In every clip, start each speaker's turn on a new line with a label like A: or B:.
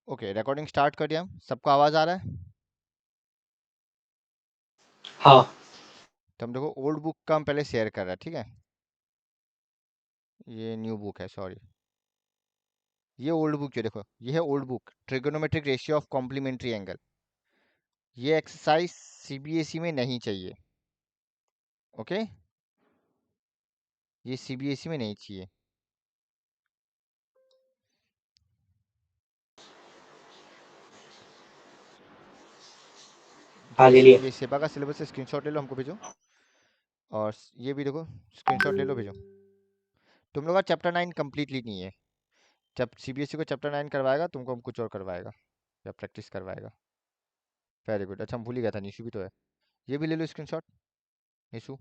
A: Okay, recording start कर दिया। सबको आवाज आ रहा है?
B: हाँ।
A: तो हम देखो, ओल्ड बुक का हम पहले शेयर कर रहे हैं, ठीक है। ये न्यू बुक है, सॉरी। ये ओल्ड बुक जो देखो, ये है old book, trigonometric ratio of complementary angle. ये एक्सरसाइज सीबीएसई में नहीं चाहिए, ओके। ये सीबीएसई में नहीं चाहिए।
B: हाँ, ले लिया।
A: ये सेबा का सिलेबस से स्क्रीनशॉट ले लो, हमको भेजो। और ये भी देखो, स्क्रीनशॉट ले लो, भेजो। तुम लोग का चैप्टर 9 कम्प्लीटली नहीं है। जब सीबीएसई को चैप्टर 9 करवाएगा, तुमको हम कुछ और करवाएगा या प्रैक्टिस करवाएगा। Very good. अच्छा, हम भूल ही गया था, निशु भी तो है। ये भी ले लो स्क्रीनशॉट, निशु।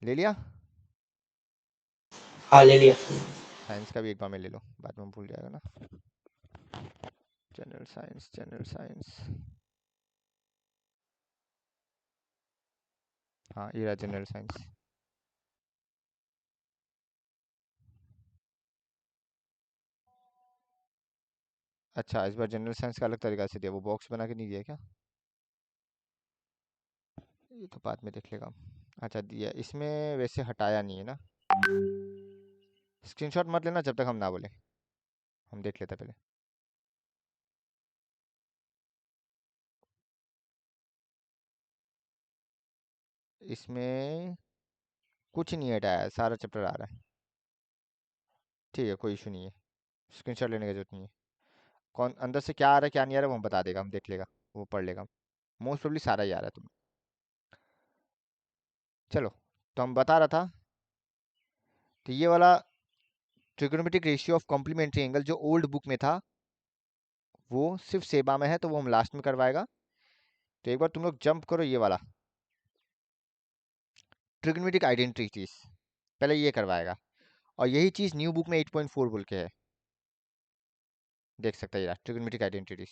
A: ले लिया?
B: हाँ, ले लिया।
A: साइंस का भी एक बार में ले लो, बाद में भूल जाएगा ना। General science, general science. हाँ, ये रहा जनरल साइंस। अच्छा, इस बार जनरल साइंस का अलग तरीका से दिया, वो बॉक्स बना के नहीं दिया क्या? ये तो बाद में देख लेगा। अच्छा, दिया इसमें, वैसे हटाया नहीं है ना। स्क्रीनशॉट मत लेना जब तक हम ना बोले, हम देख लेते पहले। इसमें कुछ नहीं हटाया है, सारा चैप्टर आ रहा है। ठीक है, कोई इशू नहीं है। स्क्रीनशॉट लेने की जरूरत नहीं है। कौन अंदर से क्या आ रहा है क्या नहीं आ रहा है वो हम बता देगा, हम देख लेगा, वो पढ़ लेगा। मोस्ट प्रोबेबली सारा ही आ रहा है तुम्हें। चलो, तो हम बता रहा था, तो ये वाला trigonometric ratio of complementary angle जो ओल्ड बुक में था, वो सिर्फ सेबा में है, तो वो हम लास्ट में करवाएगा। तो एक बार तुम लोग जंप करो, ये वाला ट्रिग्नोमेट्रिक आइडेंटिटीज पहले ये करवाएगा। और यही चीज न्यू बुक में 8.4 बोल के है, देख सकते हैं ट्रिग्नोमेट्रिक आइडेंटिटीज,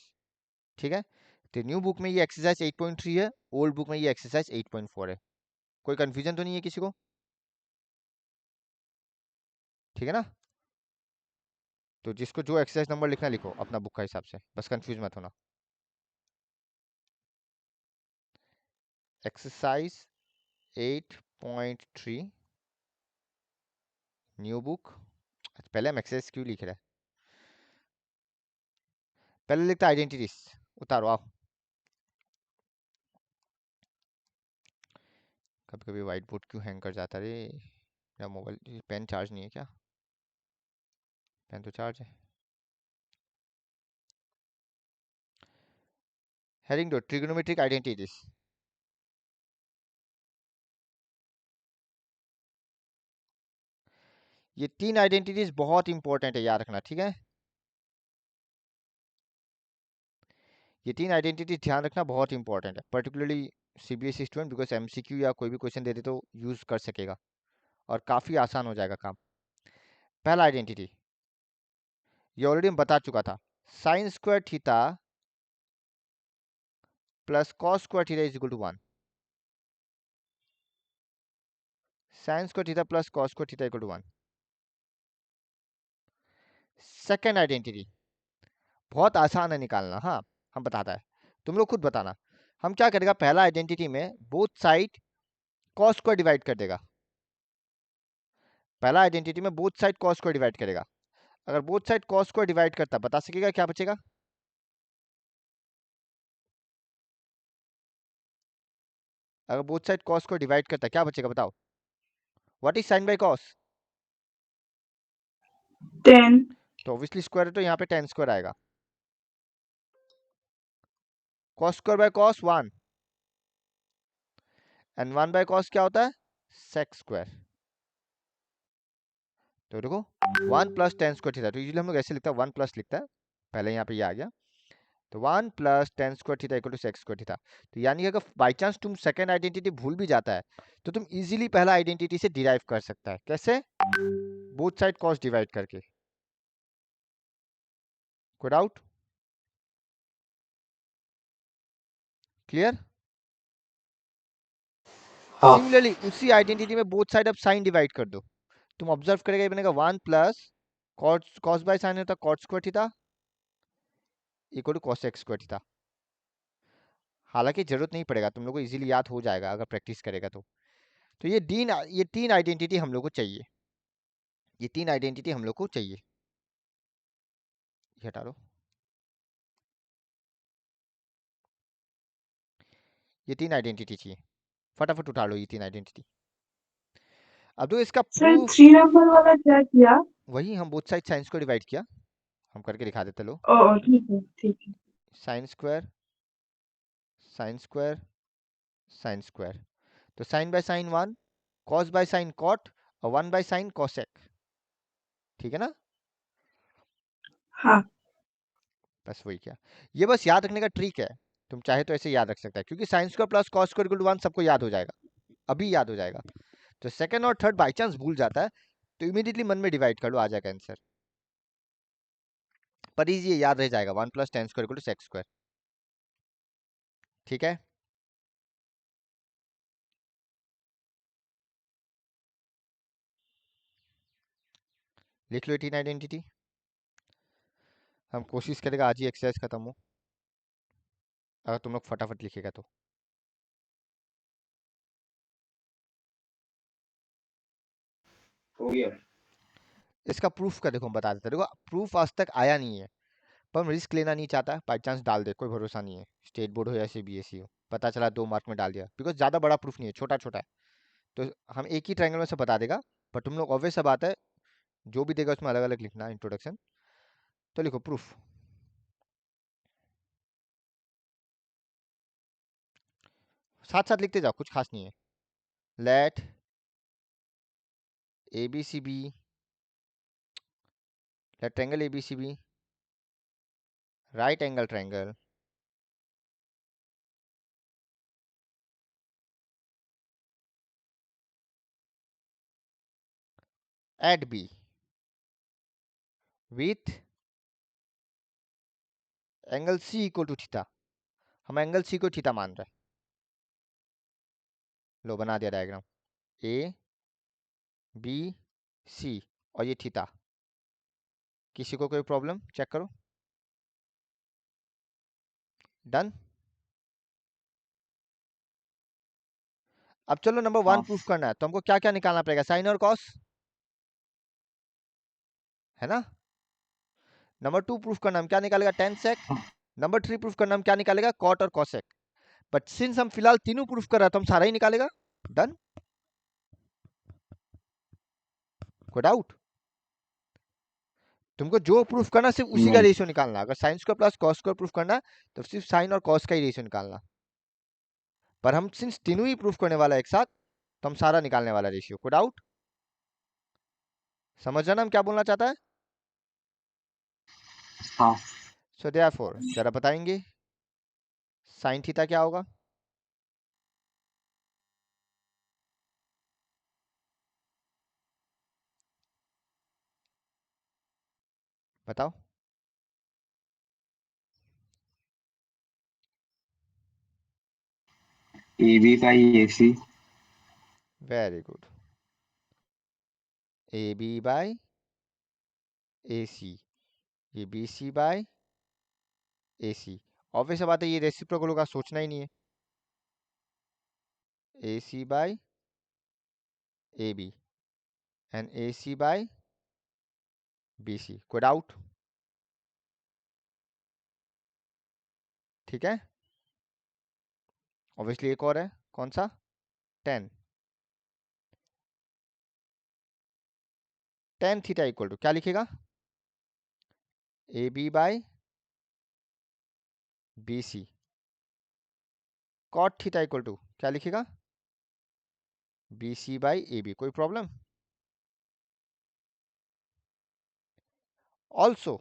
A: ठीक है। तो न्यू बुक में ये एक्सरसाइज 8.3 है, ओल्ड बुक में ये एक्सरसाइज 8.4 है। कोई कंफ्यूजन तो नहीं है किसी को? ठीक है ना। तो जिसको जो एक्सरसाइज नंबर लिखना लिखो अपना बुक का हिसाब से, बस कंफ्यूज मत होना। Exercise 8.3 new book. पहले हम एक्सरसाइज क्यों लिख रहे हैं, पहले लिखता आइडेंटिटीज। उतारो आओ। कभी कभी व्हाइट बोर्ड क्यों हैंग कर जाता रे, या मोबाइल पेन चार्ज नहीं है क्या? पेन तो चार्ज है। हेडिंग दो, ट्रिग्नोमेट्रिक आइडेंटिटीज। ये 3 आइडेंटिटीज बहुत इंपॉर्टेंट है, याद रखना, ठीक है। ये 3 आइडेंटिटी ध्यान रखना, बहुत इंपॉर्टेंट है, particularly CBSE student, because MCQ या कोई भी क्वेश्चन दे दे तो यूज कर सकेगा और काफी आसान हो जाएगा काम। पहला आइडेंटिटी, ये ऑलरेडी हम बता चुका था, sine square theta plus cos square theta is equal to 1। Sine square theta plus cos square theta equal to 1। Second identity बहुत आसान है निकालना, हाँ, हम बताता है, तुम लोग खुद बताना। हम क्या करेगा, पहला आइडेंटिटी में both side cos square divide कर देगा। पहला आइडेंटिटी में both side cos square divide करेगा। अगर both side cos square divide करता, बता सकेगा क्या बचेगा? अगर बोथ साइड कॉस को डिवाइड करता क्या बचेगा, बताओ। What is sine by cos?
C: 10।
A: तो ऑब्वियसली स्क्वायर है, तो यहाँ पे टेन स्क्वायर आएगा। Cos square by cos 1, and 1 by cos क्या होता है, सेक स्क्वायर। तो देखो 1 प्लस टेन स्क्वायर थीटा, तो यूजुअली हम लोग ऐसे लिखता है, 1 प्लस लिखता है, पहले यहाँ पे ये आ गया। तो 1 plus tan square theta equal to sec square theta. तो यानी कि अगर बाई चांस तुम सेकंड आइडेंटिटी भूल भी जाता है, तो तुम इजीली पहला आइडेंटिटी से डिराइव कर सकता है। कैसे? बोथ साइड कॉस डिवाइड करके। कोई डाउट? क्लियर?
B: हाँ।
A: सिमिलरली उसी आइडेंटिटी में बोथ साइड अब साइन डिवाइड कर दो, तुम ऑब्जर्व करेगा, ये बनेगा 1 प्लस कॉस बाय साइन होता cot square theta equal to cos x square theta. हालांकि जरूरत नहीं पड़ेगा, तुम लोग को इजीली याद हो जाएगा अगर प्रैक्टिस करेगा तो ये तीन आइडेंटिटी हम लोग को चाहिए, ये तीन आइडेंटिटी हम लोग को चाहिए। ये हटा लो, ये तीन आइडेंटिटी चाहिए, फटाफट उठा लो ये तीन आइडेंटिटी। अब तो इसका
B: सर
A: प्रूफ
B: 3 नंबर वाला क्या किया?
A: वही हम बोथ साइड साइंस को डिवाइड किया, हम करके दिखा देते लो।
B: ओ ठीक है ठीक है।
A: Sine square sine square sine square, तो sine by sine 1, cos by sine cot और 1 बाय साइन कॉसेक, ठीक है ना।
B: हाँ
A: बस वही क्या, ये बस याद रखने का ट्रिक है, तुम चाहे तो ऐसे याद रख सकता है क्योंकि sine square plus cos square equal to 1 सबको याद हो जाएगा, अभी याद हो जाएगा। तो सेकंड और थर्ड बाई चांस भूल जाता है तो इमीडिएटली मन में डिवाइड कर लो, आ जाएगा आंसर। पर ये याद रह जाएगा 1 plus tan square equal to sec square, ठीक है। लिख लो 18 आइडेंटिटी, हम कोशिश करेगा आज ही एक्सरसाइज खत्म हो, अगर तुम लोग फटाफट लिखेगा तो।
C: हो गया।
A: इसका प्रूफ का देखो हम बता देते, देखो प्रूफ आज तक आया नहीं है पर हम रिस्क लेना नहीं चाहता, बाई चांस डाल दे, कोई भरोसा नहीं है, स्टेट बोर्ड हो या सीबीएसई हो, पता चला 2 मार्क में डाल दिया, बिकॉज ज़्यादा बड़ा प्रूफ नहीं है, छोटा छोटा है। तो हम एक ही ट्रायंगल में से बता देगा, पर तुम लोग ऑब्वियस सा बात है जो भी देगा उसमें अलग अलग लिखना इंट्रोडक्शन। तो लिखो प्रूफ, साथ साथ लिखते जाओ, कुछ खास नहीं है। Let A B C B, let triangle A B C B right angle triangle at B with angle C equal to theta, हम एंगल सी को थीटा मान रहे हैं। लो बना दिया डायग्राम, ए बी सी और ये थीटा, किसी को कोई प्रॉब्लम चेक करो, डन। अब चलो नंबर 1
C: हाँ
A: प्रूफ करना है, तो हमको क्या क्या निकालना पड़ेगा, साइन और कॉस, है ना। नंबर 2 प्रूफ करना हम क्या निकालेगा, टेन सेक। नंबर 3 प्रूफ करना हम क्या निकालेगा, कॉट और कॉसेक। बट सिंस हम फिलहाल तीनों प्रूफ कर रहा है तो हम सारा ही निकालेगा, डन। कोई डाउट, तुमको जो प्रूफ करना सिर्फ उसी का
C: नहीं।
A: रेशियो निकालना, अगर sign square plus cos square proof करना तो सिर्फ साइन और कॉस का ही रेशियो निकालना। पर हम सिंस तीनों ही प्रूफ करने वाला है एक साथ तो हम सारा निकालने वाला रेशियो। कोई डाउट, समझ जाना हम क्या बोलना चाहता है।
C: हाँ
A: सो देयरफॉर जरा बताएंगे साइन थीटा क्या होगा, बताओ।
C: A B by A C.
A: Very good, A B by A C, ये B C by A C. Obvious बात है ये रेसिप्रोकल होगा, सोचना ही नहीं है, A C by A B and A C by B C. कोई डाउट, ठीक है। ऑब्वियसली एक और है, कौन सा, 10 टेन थीटा इक्वल टू क्या लिखेगा, A B by B C. Cot theta equal to क्या लिखेगा, B C by A B. कोई problem, also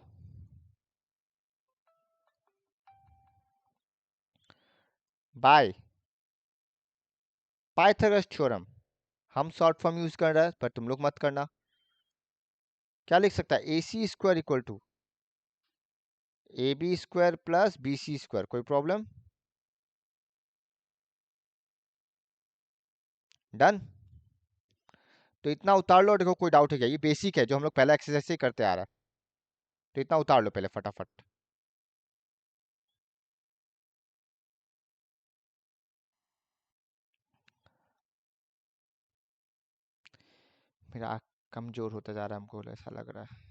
A: by Pythagoras theorem, हम शॉर्ट फॉर्म यूज कर रहे हैं पर तुम लोग मत करना। क्या लिख सकता है, A C square equal to A B square plus B C square. कोई प्रॉब्लम, डन। तो इतना उतार लो, देखो कोई डाउट है क्या? ये बेसिक है जो हम लोग पहले एक्सरसाइज से ही करते आ रहा है। तो इतना उतार लो पहले फटाफट। मेरा आँख कमजोर होता जा रहा है, हमको ऐसा लग रहा है।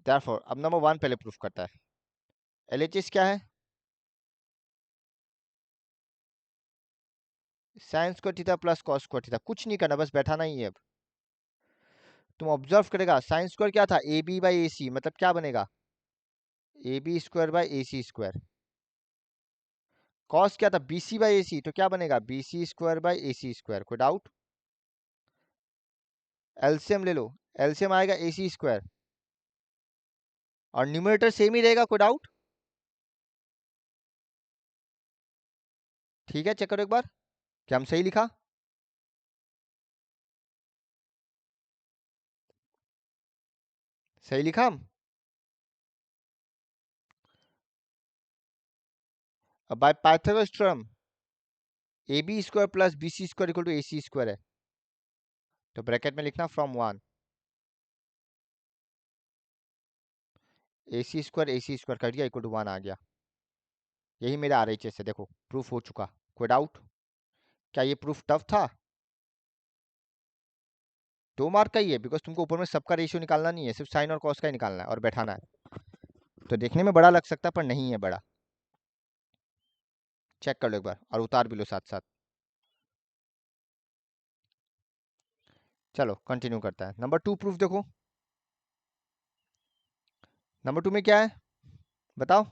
A: Therefore, अब नंबर 1 पहले प्रूफ करता है। LHS क्या है? Sine square theta plus cos square theta. कुछ नहीं करना, बस बैठाना ही है। अब तुम ऑब्जर्व करेगा, साइन स्क्वायर क्या था? ए बी बाई ए सी, मतलब क्या बनेगा? A B square by A C square. Cos क्या था? बी सी बाई ए सी, तो क्या बनेगा? B C square by A C square. कोई डाउट? एलसीएम ले लो, एलसीएम आएगा ए सी स्क्वायर, और न्यूमरेटर सेम ही रहेगा। कोई डाउट? ठीक है, चेक करो एक बार, क्या हम सही लिखा? सही लिखा हम? अब by Pythagoras theorem A B square plus B C square equal to A C square है। तो ब्रैकेट में लिखना फ्रॉम 1 ए सी स्क्वायर कर दिया इक्वल टू 1 आ गया। यही मेरा RHS है, देखो प्रूफ हो चुका। कोई डाउट? क्या ये प्रूफ टफ था? 2 मार्क का ही है, बिकॉज तुमको ऊपर में सबका रेशियो निकालना नहीं है, सिर्फ साइन और कॉस का ही निकालना है और बैठाना है। तो देखने में बड़ा लग सकता है पर नहीं है बड़ा। चेक कर लो एक बार और उतार भी लो साथ साथ। चलो कंटिन्यू करता है। नंबर 2 प्रूफ देखो। नंबर 2 में क्या है बताओ?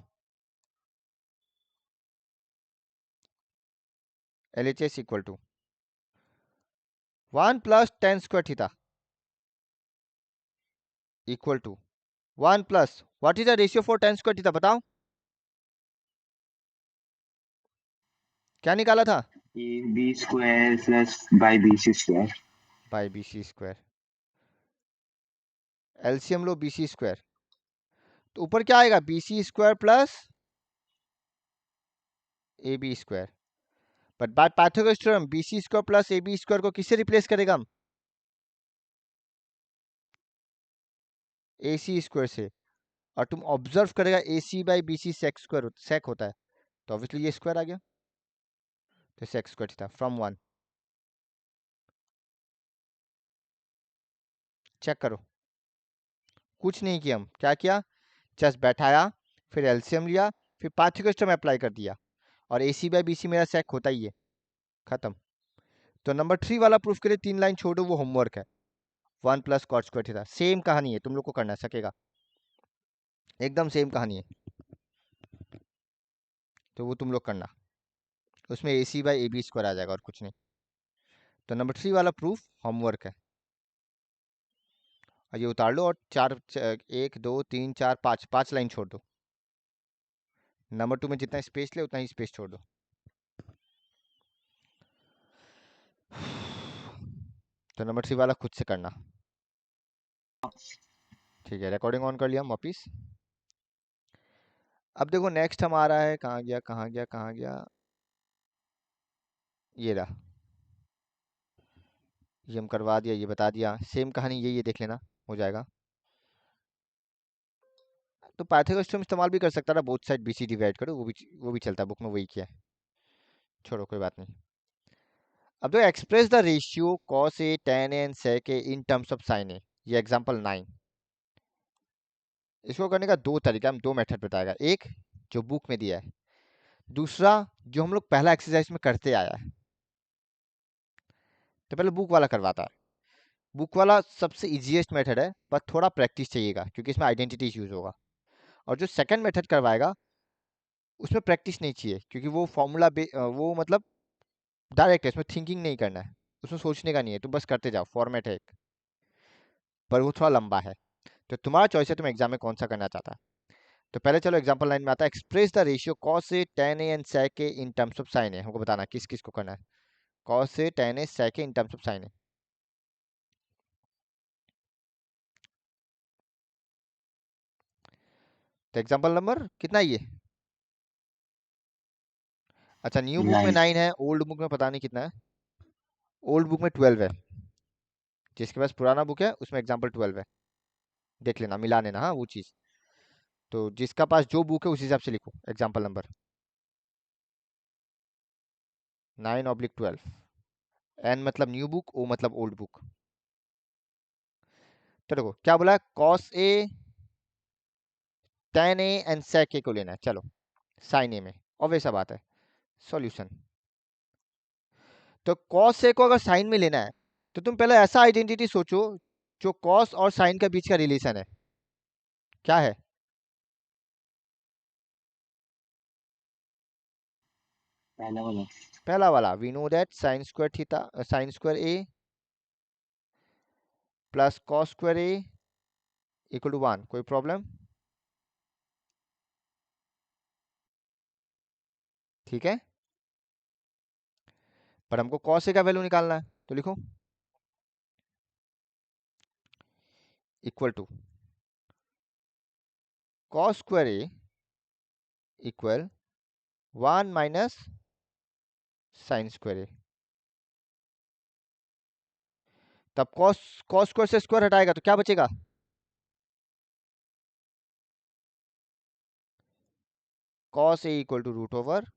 A: LHS equal to 1 plus tan square theta equal to 1 plus what is the ratio for tan square theta? बताओ क्या निकाला था?
C: A B square plus by B C square.
A: By B C square. LCM लो B C square, तो ऊपर क्या आएगा? B C square plus A B square. But by Pythagoras theorem B C square plus A B square को किससे replace करेगा हम? ए C square से। और तुम ऑब्जर्व करेगा A C by B C sec square sec होता है, तो ऑब्वियसली ये स्क्वायर आ गया। तो sec square theta from 1। Check करो, कुछ नहीं किया हम। क्या किया? जस्ट बैठाया, फिर एलसीएम लिया, फिर पाइथागोरस थ्योरम अप्लाई कर दिया, और ए सी बाई बी सी मेरा सेक होता ही है। खत्म। तो नंबर 3 वाला प्रूफ के लिए 3 लाइन छोड़ो, वो होमवर्क है। 1 plus cot square theta, same कहानी है, तुम लोग को करना सकेगा, एकदम सेम कहानी है। तो वो तुम लोग करना, उसमें ए C by A B square आ जाएगा और कुछ नहीं। तो नंबर 3 वाला प्रूफ होमवर्क है। और ये उतार लो और 1 2 3 4 5 5 लाइन छोड़ दो। नंबर 2 में जितना स्पेस ले उतना ही स्पेस छोड़ दो। तो नंबर 3 वाला खुद से करना। ठीक है, रिकॉर्डिंग ऑन कर लिया हम वापिस। अब देखो नेक्स्ट हमारा है, कहाँ गया कहाँ गया कहाँ गया, ये रहा। ये हम करवा दिया, ये बता दिया, सेम कहानी यही है, देख लेना हो जाएगा। तो पाइथागोरस थ्योरम इस्तेमाल भी कर सकता था, बोथ साइड BC डिवाइड करो, वो भी चलता है, बुक में वही किया है। छोड़ो कोई बात नहीं। अब तो express the ratio cos A tan A and sec A in terms of sin ए, ये एग्जांपल 9। इसको करने का दो तरीका, हम दो मेथड बताएगा। एक जो बुक में दिया है, दूसरा जो हम लोग पहला एक्सरसाइज में करते आया है। तो पहले बुक वाला करवाता है। बुक वाला सबसे इजीएस्ट मेथड है, पर थोड़ा प्रैक्टिस चाहिएगा क्योंकि इसमें आइडेंटिटी यूज होगा। और जो सेकंड मेथड करवाएगा उसमें प्रैक्टिस नहीं चाहिए, क्योंकि वो फॉर्मूला वो मतलब डायरेक्ट है, इसमें थिंकिंग नहीं करना है, उसमें सोचने का नहीं है, तो बस करते जाओ, फॉर्मेट है एक, पर वो थोड़ा लंबा है। तो तुम्हारा चॉइस है, तुम एग्जाम में कौन सा करना चाहता है। तो पहले चलो एग्जांपल 9 में आता है, express the ratio cos A tan A and sec A in terms of sin ए। हमको बताना किस किस को करना है, cos A tan A sec A in terms of sin ए। तो एग्जांपल नंबर कितना ये? अच्छा, न्यू बुक में 9 है, ओल्ड बुक में पता नहीं कितना है। ओल्ड बुक में 12 है, जिसके पास पुराना बुक है उसमें एग्जाम्पल 12 है, देख लेना, मिला लेना, हाँ वो चीज़। तो जिसका पास जो बुक है उस हिसाब से लिखो एग्जाम्पल नंबर। 9/12, एन मतलब न्यू बुक, ओ मतलब ओल्ड बुक। तो देखो क्या बोला है, cos A, tan A and sec ए को लेना है। चलो साइन ए में, ऑब्वियस सा बात है, सॉल्यूशन। तो कॉस ए को अगर साइन में लेना है तो तुम पहले ऐसा आइडेंटिटी सोचो जो कॉस और साइन के बीच का रिलेशन है। क्या है?
C: पहला वाला।
A: पहला वाला, we know that sine square theta, sine square A plus cos square A equal to 1। कोई प्रॉब्लम? ठीक है, पर हमको कॉस ए का वैल्यू निकालना है, तो लिखो equal to cos square A equal 1 minus sine square A. तब कॉस कॉस स्क्वायर से स्क्वायर हटाएगा तो क्या बचेगा? Cos A equal to root over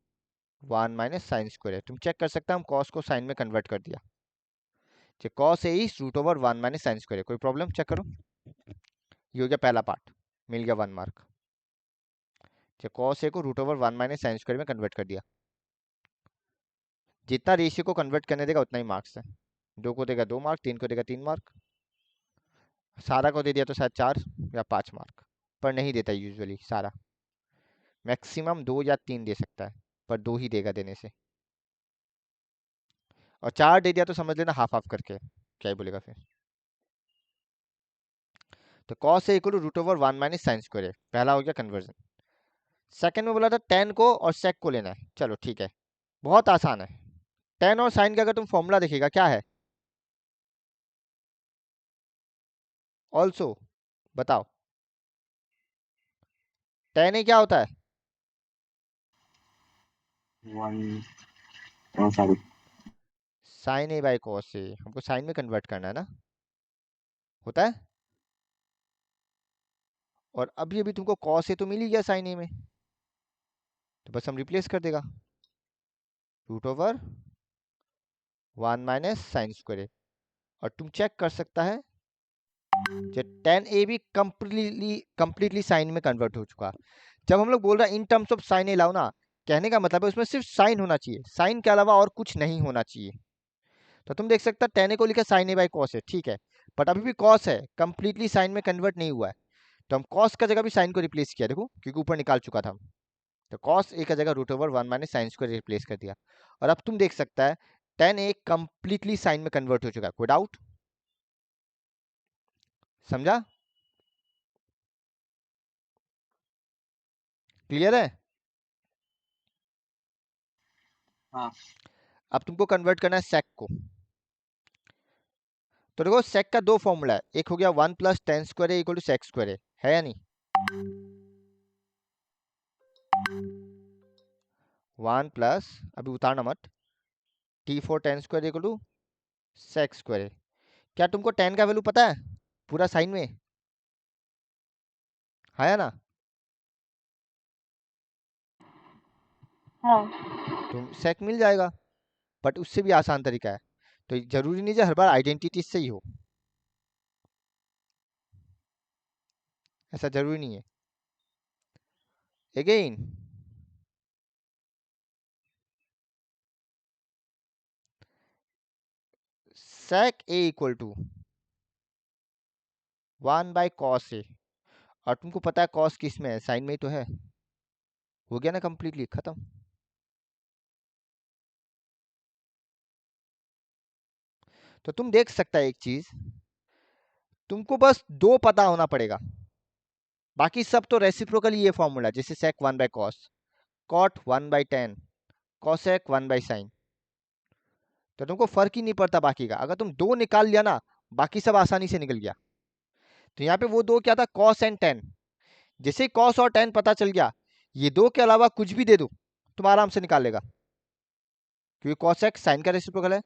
A: 1 minus sine square है। तुम चेक कर सकते हो, हम कॉस को साइन में कन्वर्ट कर दिया। Cos A is root over 1 minus sine square है। कोई प्रॉब्लम? चेक करो, ये हो गया पहला पार्ट, मिल गया 1 मार्क। कॉस ए को root over 1 minus sine square में कन्वर्ट कर दिया। जितना रेशियो को कन्वर्ट करने देगा उतना ही मार्क्स है। 2 को देगा 2 मार्क, 3 को देगा 3 मार्क, सारा को दे दिया तो शायद 4 या 5 मार्क, पर नहीं देता यूजुअली सारा। मैक्सिमम 2 या 3 दे सकता है, पर 2 ही देगा देने से। और 4 दे दिया तो समझ लेना हाफ हाफ करके, क्या ही बोलेगा फिर। तो cos A equal to root over 1 minus sine square है, पहला हो गया कन्वर्जन। सेकंड में बोला था tan को और sec को लेना है। चलो ठीक है, बहुत आसान है। tan और sin का अगर तुम फॉर्मूला देखिएगा क्या है, ऑल्सो बताओ, tan ए क्या होता है?
C: 1 sorry
A: sin a by cos a, हमको साइन में कन्वर्ट करना है ना, होता है। और अभी अभी तुमको cos a तो मिल ही गया sin a में, तो बस हम रिप्लेस कर देगा root over 1 minus sine square. और तुम चेक कर सकता है जो tan a भी कंप्लीटली साइन में कन्वर्ट हो चुका। जब हम लोग बोल रहे हैं इन टर्म्स ऑफ साइन ए लाओ ना, कहने का मतलब है उसमें सिर्फ साइन होना चाहिए, साइन के अलावा और कुछ नहीं होना चाहिए। तो तुम देख सकते हो tan a को लिखा साइन ए बाई कॉस है, ठीक है, बट अभी भी कॉस है, कंप्लीटली साइन में कन्वर्ट नहीं हुआ है। तो हम कॉस का जगह भी साइन को रिप्लेस किया, देखो क्योंकि ऊपर निकाल चुका था हम। तो कॉस ए का जगह रूट ओवर 1 माइनस साइन को रिप्लेस कर दिया। और अब तुम देख सकता है tan a कंप्लीटली साइन में कन्वर्ट हो चुका है। कोई डाउट? समझा? क्लियर है?
C: हाँ।
A: अब तुमको कन्वर्ट करना है सेक को। तो देखो सेक का दो फॉर्मूला है, एक हो गया 1 plus tan square A equal to sec square है या नहीं? 1 प्लस, अभी उतारना मत, T four tan square equal to sec square. क्या तुमको टेन का वैल्यू पता है पूरा साइन में, है या ना?
B: हाँ।
A: तुम सेक मिल जाएगा, बट उससे भी आसान तरीका है। तो जरूरी नहीं है हर बार आइडेंटिटी से ही हो, ऐसा जरूरी नहीं है। Again sec a equal to 1 by cos A, और तुमको पता है कॉस किस में है, साइन में ही तो है। हो गया ना कंप्लीटली खत्म। तो तुम देख सकता है एक चीज, तुमको बस दो पता होना पड़ेगा, बाकी सब तो रेसिप्रोकल ये फॉर्मूला, जैसे sec 1 by cos, cot 1 by tan, cosec 1 by sine. तो तुमको फर्क ही नहीं पड़ता बाकी का, अगर तुम दो निकाल लिया ना बाकी सब आसानी से निकल गया। तो यहाँ पे वो दो क्या था, कॉस एंड टेन। जैसे कॉस और टेन पता चल गया, ये दो के अलावा कुछ भी दे दो तुम आराम से निकाल लेगा। क्योंकि cosec साइन का रेसिप्रोकल है,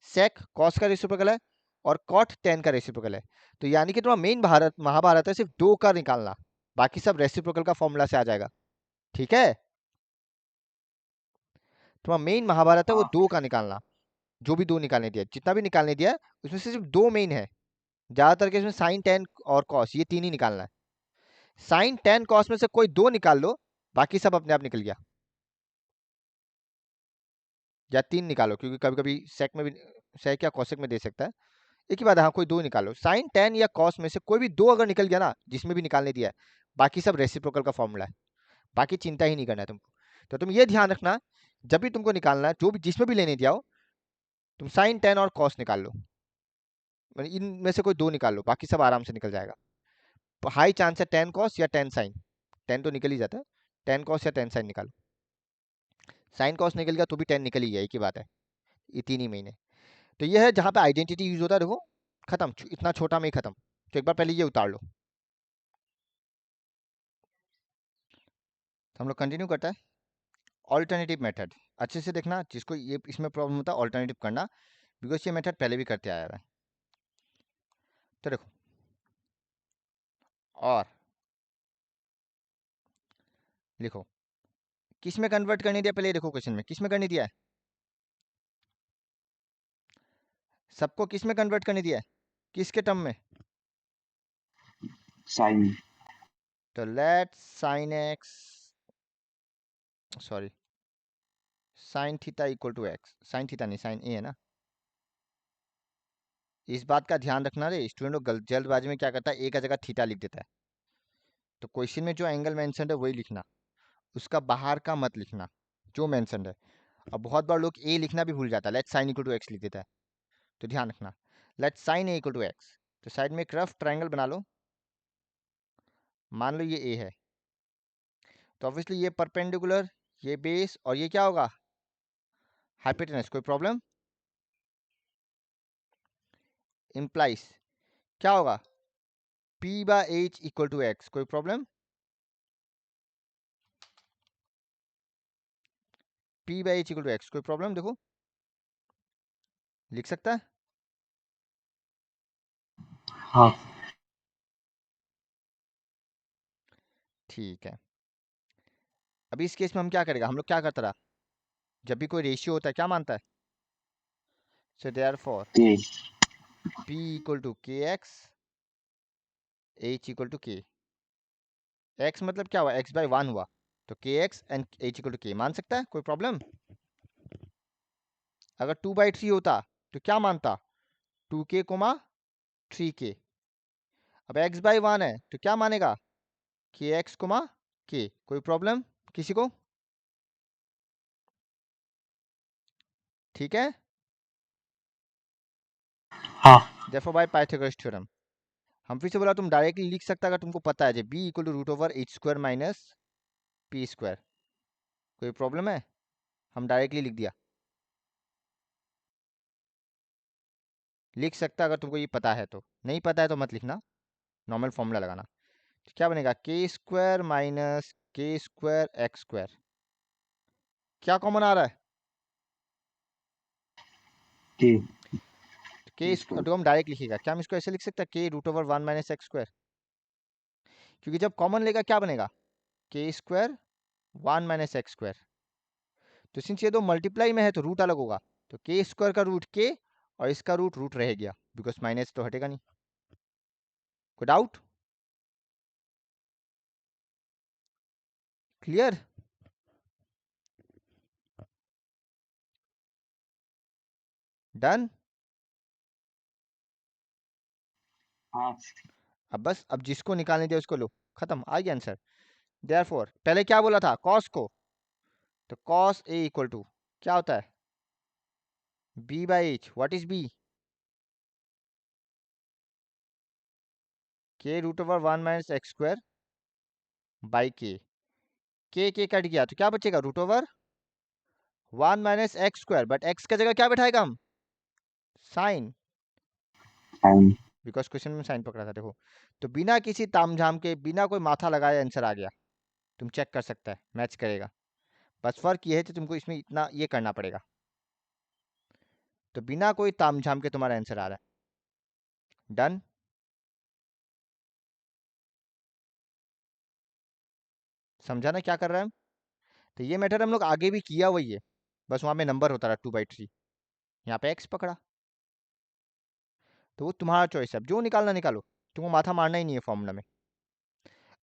A: sec cos का रेसिप्रोकल है, और cot tan का रेसिप्रोकल है। तो यानी कि तुम्हारा मेन महाभारत है सिर्फ 2 का निकालना, बाकी सब रेसिप्रोकल का फॉर्मूला से आ जाएगा। ठीक है, तुम्हारा मेन महाभारत है वो
C: हाँ
A: 2 का निकालना, जो भी 2 निकालने दिया, जितना भी निकालने दिया है, उसमें से सिर्फ 2 मेन है। ज्यादातर केस में साइन tan और cos ये 3 ही निकालना है। साइन tan cos में से कोई 2 निकाल लो, बाकी सब अपने आप निकल गया, या 3 निकालो, क्योंकि कभी कभी सेक में भी, सेक या कॉसेक में दे सकता है, एक ही बात है। हाँ, कोई 2 निकालो, साइन tan या cos में से कोई भी 2 अगर निकल गया ना, जिसमें भी निकालने दिया है, बाकी सब रेसिप्रोकल का फॉर्मूला है, बाकी चिंता ही नहीं करना है तुमको। तो तुम ये ध्यान रखना, जब भी तुमको निकालना है, जो भी जिसमें भी लेने दिया हो, तुम साइन tan और cos निकाल लो, इनमें से कोई 2 निकाल लो, बाकी सब आराम से निकल जाएगा। हाई चांस है tan cos या tan sin, tan तो निकल ही जाता है, tan cos या tan sin निकालो। साइन cos निकल गया तो भी tan निकल ही गया, एक ही बात है, ये 3 ही महीने। तो ये है जहां पे आइडेंटिटी यूज होता है, देखो खत्म, इतना छोटा में ही खत्म। तो एक बार पहले ये उतार लो। तो हम लोग कंटिन्यू करता है। ऑल्टरनेटिव मेथड अच्छे से देखना, जिसको ये इसमें प्रॉब्लम होता है ऑल्टरनेटिव करना, बिकॉज ये मेथड पहले भी करते आया है। तो देखो, और लिखो, किस में कन्वर्ट करने दिया, पहले देखो क्वेश्चन में किस में करने दिया है, सबको किस में कन्वर्ट करने दिया है, किसके टर्म में।
C: साइन
A: तो let sine x, sorry, sine theta equal to x, sine theta नहीं, साइन ए है ना। इस बात का ध्यान रखना रे, स्टूडेंट लोग जल्दबाजी में क्या करता है, ए का जगह थीटा लिख देता है। तो क्वेश्चन में जो एंगल मेंशन्ड है वही लिखना, उसका बाहर का मत लिखना जो मेंशन्ड है। अब बहुत बार लोग ए लिखना भी भूल जाता है, let sine equal to x लिख देता है। तो ध्यान रखना, let sine A equal to x. तो साइड में एक रफ ट्रायंगल बना लो, मान लो ये ए है, तो ऑब्वियसली ये परपेंडिकुलर, ये बेस, और ये क्या होगा, हाइपोटेनस। कोई प्रॉब्लम, इम्प्लाइज क्या होगा, p by h equal to X. कोई problem, p by h equal to X. कोई प्रॉब्लम, देखो लिख सकता है।
C: हाँ
A: ठीक है, अभी इस केस में हम क्या करेगा, हम लोग क्या करता रहा, जब भी कोई रेशियो होता है क्या मानता है, सो देयरफॉर
C: के
A: p इक्वल टू के एक्स, h इक्वल टू के। x मतलब क्या हुआ, x बाई 1 हुआ, तो K x and h equal to K मान सकता है। कोई प्रॉब्लम, अगर 2/3 होता तो क्या मानता, 2k कोमा 3k। अब x बाई 1 है तो क्या मानेगा, के एक्स कोमा के। कोई प्रॉब्लम किसी को, ठीक है।
C: हाँ
A: देयरफॉर बाय पाइथागोरस थ्योरम, हम फिर से बोला, तुम डायरेक्टली लिख सकता अगर तुमको पता है, J b equal to root over H square minus P square. कोई प्रॉब्लम है, हम डायरेक्टली लिख दिया, लिख सकता अगर तुमको ये पता है। तो नहीं पता है तो मत लिखना, नॉर्मल फॉर्मूला लगाना। तो क्या बनेगा, के स्क्वायर माइनस के स्क्वायर एक्स स्क्वायर। क्या कॉमन आ रहा है,
C: के
A: तो के तो हम डायरेक्ट लिखेगा, क्या हम इसको ऐसे लिख सकते हैं, K root over 1 minus x square. क्योंकि जब कॉमन लेगा क्या बनेगा, K square 1 minus x square. तो सिंस ये दो मल्टीप्लाई में है तो रूट अलग होगा, तो के स्क्वायर का रूट के, और इसका रूट रूट रह गया, बिकॉज माइनस तो हटेगा नहीं। कोई डाउट, क्लियर, डन।
C: हाँ
A: अब बस, अब जिसको निकालने दिया उसको लो, खत्म, आ गया आंसर। देयरफॉर पहले क्या बोला था, कॉस को, तो कॉस ए इक्वल टू क्या होता है, B by H. What is B, K root over 1 minus x square by K cut गया तो क्या बचेगा, root over 1 minus x square, but X का जगह क्या बैठाएगा हम, साइन,
C: साइन
A: बिकॉज क्वेश्चन में साइन पकड़ा था। देखो, तो बिना किसी तामझाम के, बिना कोई माथा लगाए आंसर आ गया, तुम चेक कर सकता है, मैच करेगा। बस फर्क ये है कि तुमको इसमें इतना ये करना पड़ेगा, तो बिना कोई तामझाम के तुम्हारा आंसर आ रहा है। डन। समझा ना क्या कर रहा है हम? तो ये मेथड हम लोग आगे भी किया वही है, बस वहां पे नंबर होता रहा 2/3, यहाँ पे एक्स पकड़ा। तो वो तुम्हारा चॉइस है, अब जो निकालना निकालो, तुमको माथा मारना ही नहीं है फॉर्मूला में,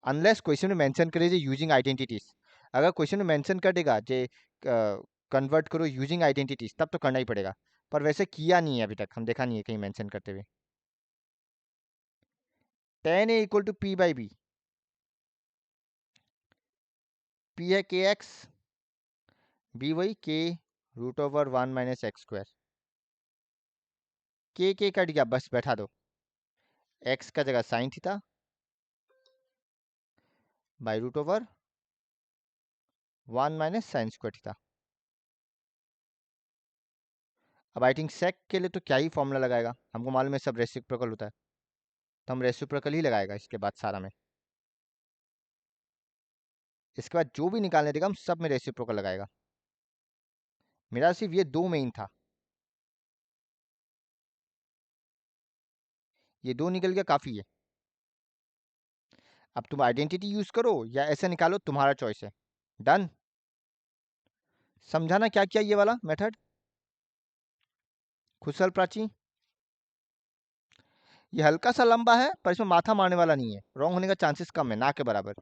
A: अनलेस क्वेश्चन में मेंशन करे जे यूजिंग आइडेंटिटीज। अगर क्वेश्चन में मेंशन कर देगा जे कन्वर्ट करो यूजिंग आइडेंटिटीज, तब तो करना ही पड़ेगा, पर वैसे किया नहीं है अभी तक, हम देखा नहीं है कहीं मेंशन करते हुए। tan a equal to P by B, P है के एक्स, बी वही के √1 - x²। के कट गया, बस बैठा दो, एक्स का जगह sine theta by √1 - sin² theta. अब आई थिंक सेक के लिए तो क्या ही फॉर्मूला लगाएगा, हमको मालूम है सब रेसिप्रोकल होता है, तो हम रेसिप्रोकल ही लगाएगा इसके बाद सारा में। इसके बाद जो भी निकालने देगा हम सब में रेसिप्रोकल लगाएगा। मेरा सिर्फ ये 2 में ही था, ये 2 निकल गया काफ़ी है। अब तुम आइडेंटिटी यूज करो या ऐसे निकालो, तुम्हारा चॉइस है। डन। समझाना क्या किया ये वाला मेथड खुशल प्राची? ये हल्का सा लंबा है पर इसमें माथा मारने वाला नहीं है, रॉन्ग होने का चांसेस कम है, ना के बराबर।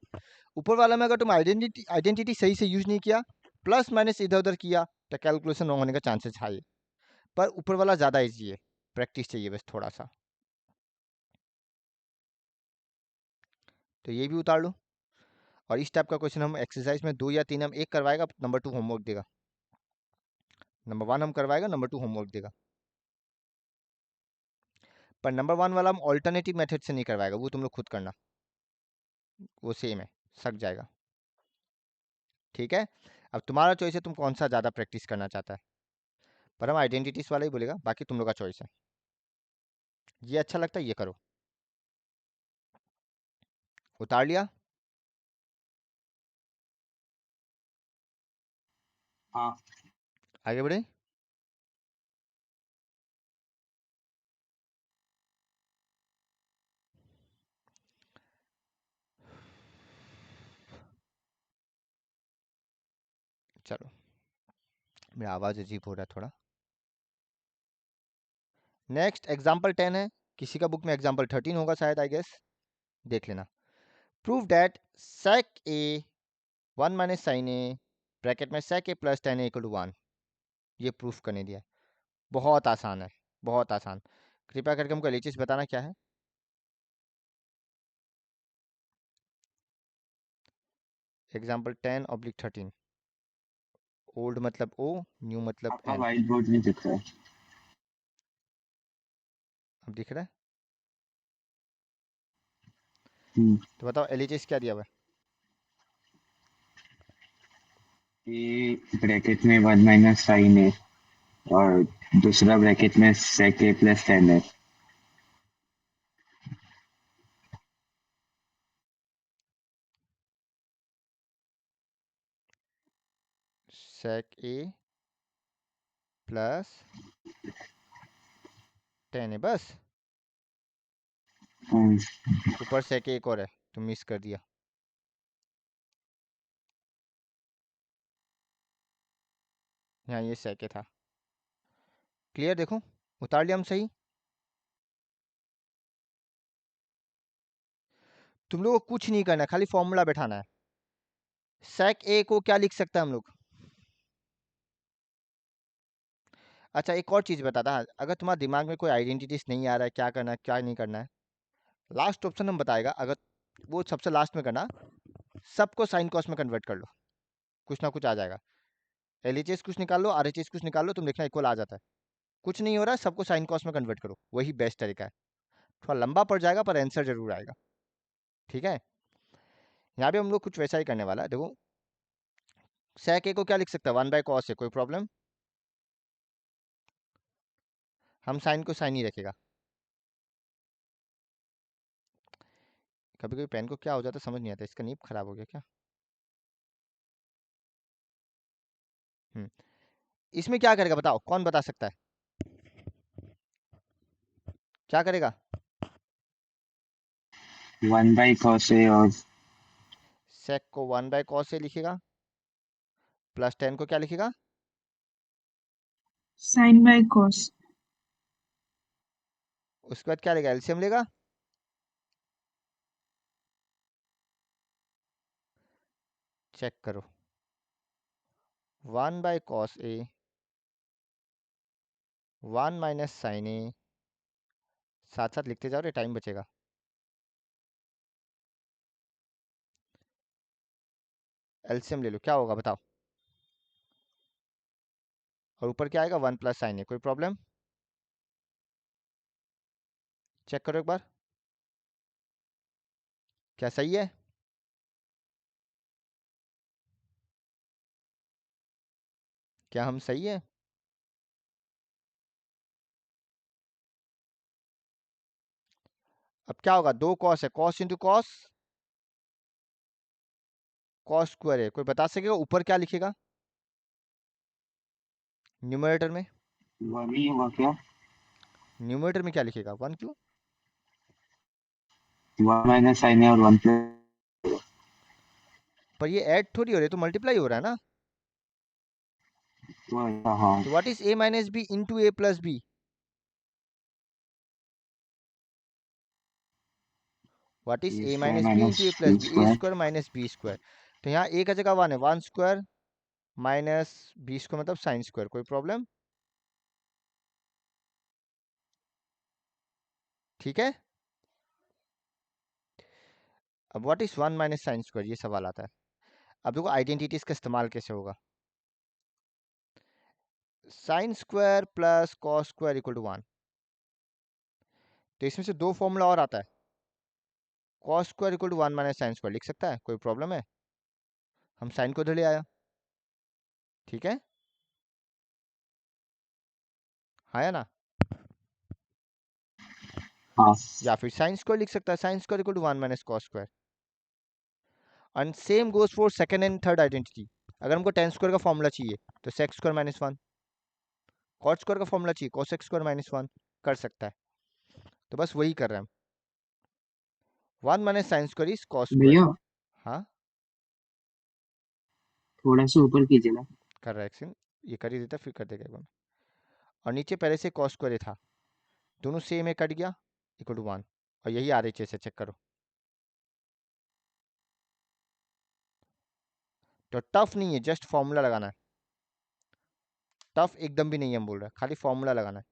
A: ऊपर वाला में अगर तुम आइडेंटिटी सही से यूज नहीं किया, प्लस माइनस इधर उधर किया, तो कैलकुलेशन रॉन्ग होने का चांसेस हाई है। पर ऊपर वाला ज़्यादा ईजी है, प्रैक्टिस चाहिए बस थोड़ा सा। तो ये भी उतार लो, और इस टाइप का क्वेश्चन हम एक्सरसाइज में 2 या 3 हम एक करवाएगा, नंबर 2 होमवर्क देगा, नंबर 1 हम करवाएगा, नंबर 2 होमवर्क देगा। पर नंबर 1 वाला हम ऑल्टरनेटिव मेथड से नहीं करवाएगा, वो तुम लोग खुद करना, वो सेम है, सक जाएगा। ठीक है, अब तुम्हारा चॉइस है तुम कौन सा ज़्यादा प्रैक्टिस करना चाहता है, पर हम आइडेंटिटीज वाला ही बोलेगा, बाकी तुम लोग का चॉइस है। ये अच्छा लगता है ये करो। उतार लिया?
C: हाँ।
A: आगे बढ़े। चलो, मेरा आवाज़ अजीब हो रहा है थोड़ा। नेक्स्ट एग्जाम्पल 10 है, किसी का बुक में एग्जाम्पल 13 होगा शायद, आई गेस, देख लेना। Prove that sec a 1 - sin a bracket में sec a + tan a = 1, ये प्रूफ करने दिया है। बहुत आसान है, बहुत आसान। कृपया करके हमको एलएचएस बताना क्या है। एग्जाम्पल 10/13, ओल्ड मतलब ओ, न्यू मतलब
C: आपका
A: एन।
C: व्हाइट बोर्ड नहीं दिख रहा है।
A: अब दिख रहा है?
C: हम्म,
A: तो बताओ एलएचएस क्या दिया हुआ है?
C: ये ब्रैकेट में 1 - sin है और दूसरा ब्रैकेट में sec a + tan है।
A: sec a + tan a, बस।
C: हम्म,
A: ऊपर sec a एक और है, तुम मिस कर दिया। यहाँ ये sec a था। क्लियर? देखो, उतार लिया हम सही। तुम लोगों को कुछ नहीं करना है, खाली फॉर्मूला बैठाना है। sec a को क्या लिख सकते हैं हम लोग? अच्छा, एक और चीज़ बताता, अगर तुम्हारे दिमाग में कोई आइडेंटिटीज नहीं आ रहा है, क्या करना है क्या नहीं करना है, लास्ट ऑप्शन हम बताएगा, अगर वो सबसे लास्ट में करना, सबको साइन कॉस में कन्वर्ट कर लो, कुछ ना कुछ आ जाएगा। एलएचएस कुछ निकाल लो, आरएचएस कुछ निकाल लो, तुम देखना इक्वल आ जाता है। कुछ नहीं हो रहा है, सबको साइन कॉस में कन्वर्ट करो, वही बेस्ट तरीका है। थोड़ा लंबा पड़ जाएगा पर आंसर जरूर आएगा। ठीक है, यहाँ भी हम लोग कुछ वैसा ही करने वाला है। देखो, sec a को क्या लिख सकता है, 1/cos है, कोई प्रॉब्लम? हम साइन को साइन ही रखेगा। कभी कभी पेन को क्या हो जाता है समझ नहीं आता, इसका नीब खराब हो गया क्या? हम्म, इसमें क्या करेगा बताओ, कौन बता सकता है? क्या करेगा?
C: 1/cos A और
A: सेक को 1/cos A लिखेगा, प्लस टेन को क्या लिखेगा?
B: Sin by cos.
A: उसके बाद क्या लेगा? एलसीएम लेगा। चेक करो, 1/cos A 1 - sin A, साथ साथ लिखते जाओ रे, टाइम बचेगा। एलसीएम ले लो, क्या होगा बताओ? और ऊपर क्या आएगा? 1 + sin A। कोई प्रॉब्लम? चेक करो एक बार, क्या सही है? क्या हम सही है? अब क्या होगा? 2 कॉस है, cos into cos, cos square है। कोई बता सकेगा ऊपर क्या लिखेगा न्यूमरेटर में?
C: वही होगा क्या?
A: न्यूमरेटर में क्या लिखेगा? 1 क्यों?
C: 1 - sin A और 1+।
A: पर ये ऐड थोड़ी हो रही है, तो मल्टीप्लाई हो रहा है ना।
C: तो ऐसा हाँ।
A: तो what is A - B into A + B? What is A
C: A²
A: - B into A +
C: -
A: B? A
C: B²।
A: Square minus B square. तो यहाँ A का जगह 1 है, 1 स्क्वायर माइनस बी स्क्वायर मतलब साइन स्क्वायर। कोई प्रॉब्लम? ठीक है। अब व्हाट इज 1 - साइन स्क्वायर, ये सवाल आता है। अब देखो आइडेंटिटीज का इस्तेमाल कैसे होगा। Sine square plus cos square equal to 1। तो इसमें से दो फॉर्मूला और आता है। Cos square equal to 1 - sine square लिख सकता है, कोई प्रॉब्लम है? हम साइन को इधर ले आया, ठीक है, हाँ या ना?
C: हाँ।
A: या फिर साइन स्क्वायर लिख सकता है, sine square equal to 1 - cos square. And same goes for second and third identity. अगर हमको टेन स्क्वायर का फॉर्मूला चाहिए तो सेक्स स्क्वायर -1, कॉट स्क्वायर का फॉर्मूला चाहिए कोसेक स्क्वायर -1, कर सकता है। तो बस वही कर रहे हैं हम। 1 - sine square is cos square.
C: भैया
A: हाँ,
C: थोड़ा सा ऊपर कीजिए ना।
A: कर रहा है, ये कर ही देता, फिर कर देगा एक बार। और नीचे पहले से कॉस स्क्वायर था, दोनों सेम है, कट गया, इक्वल टू 1। और यही RHS है, चेक करो। तो टफ नहीं है, जस्ट फॉर्मूला लगाना है। टफ एकदम भी नहीं है, हम बोल रहे हैं खाली फॉर्मूला लगाना है।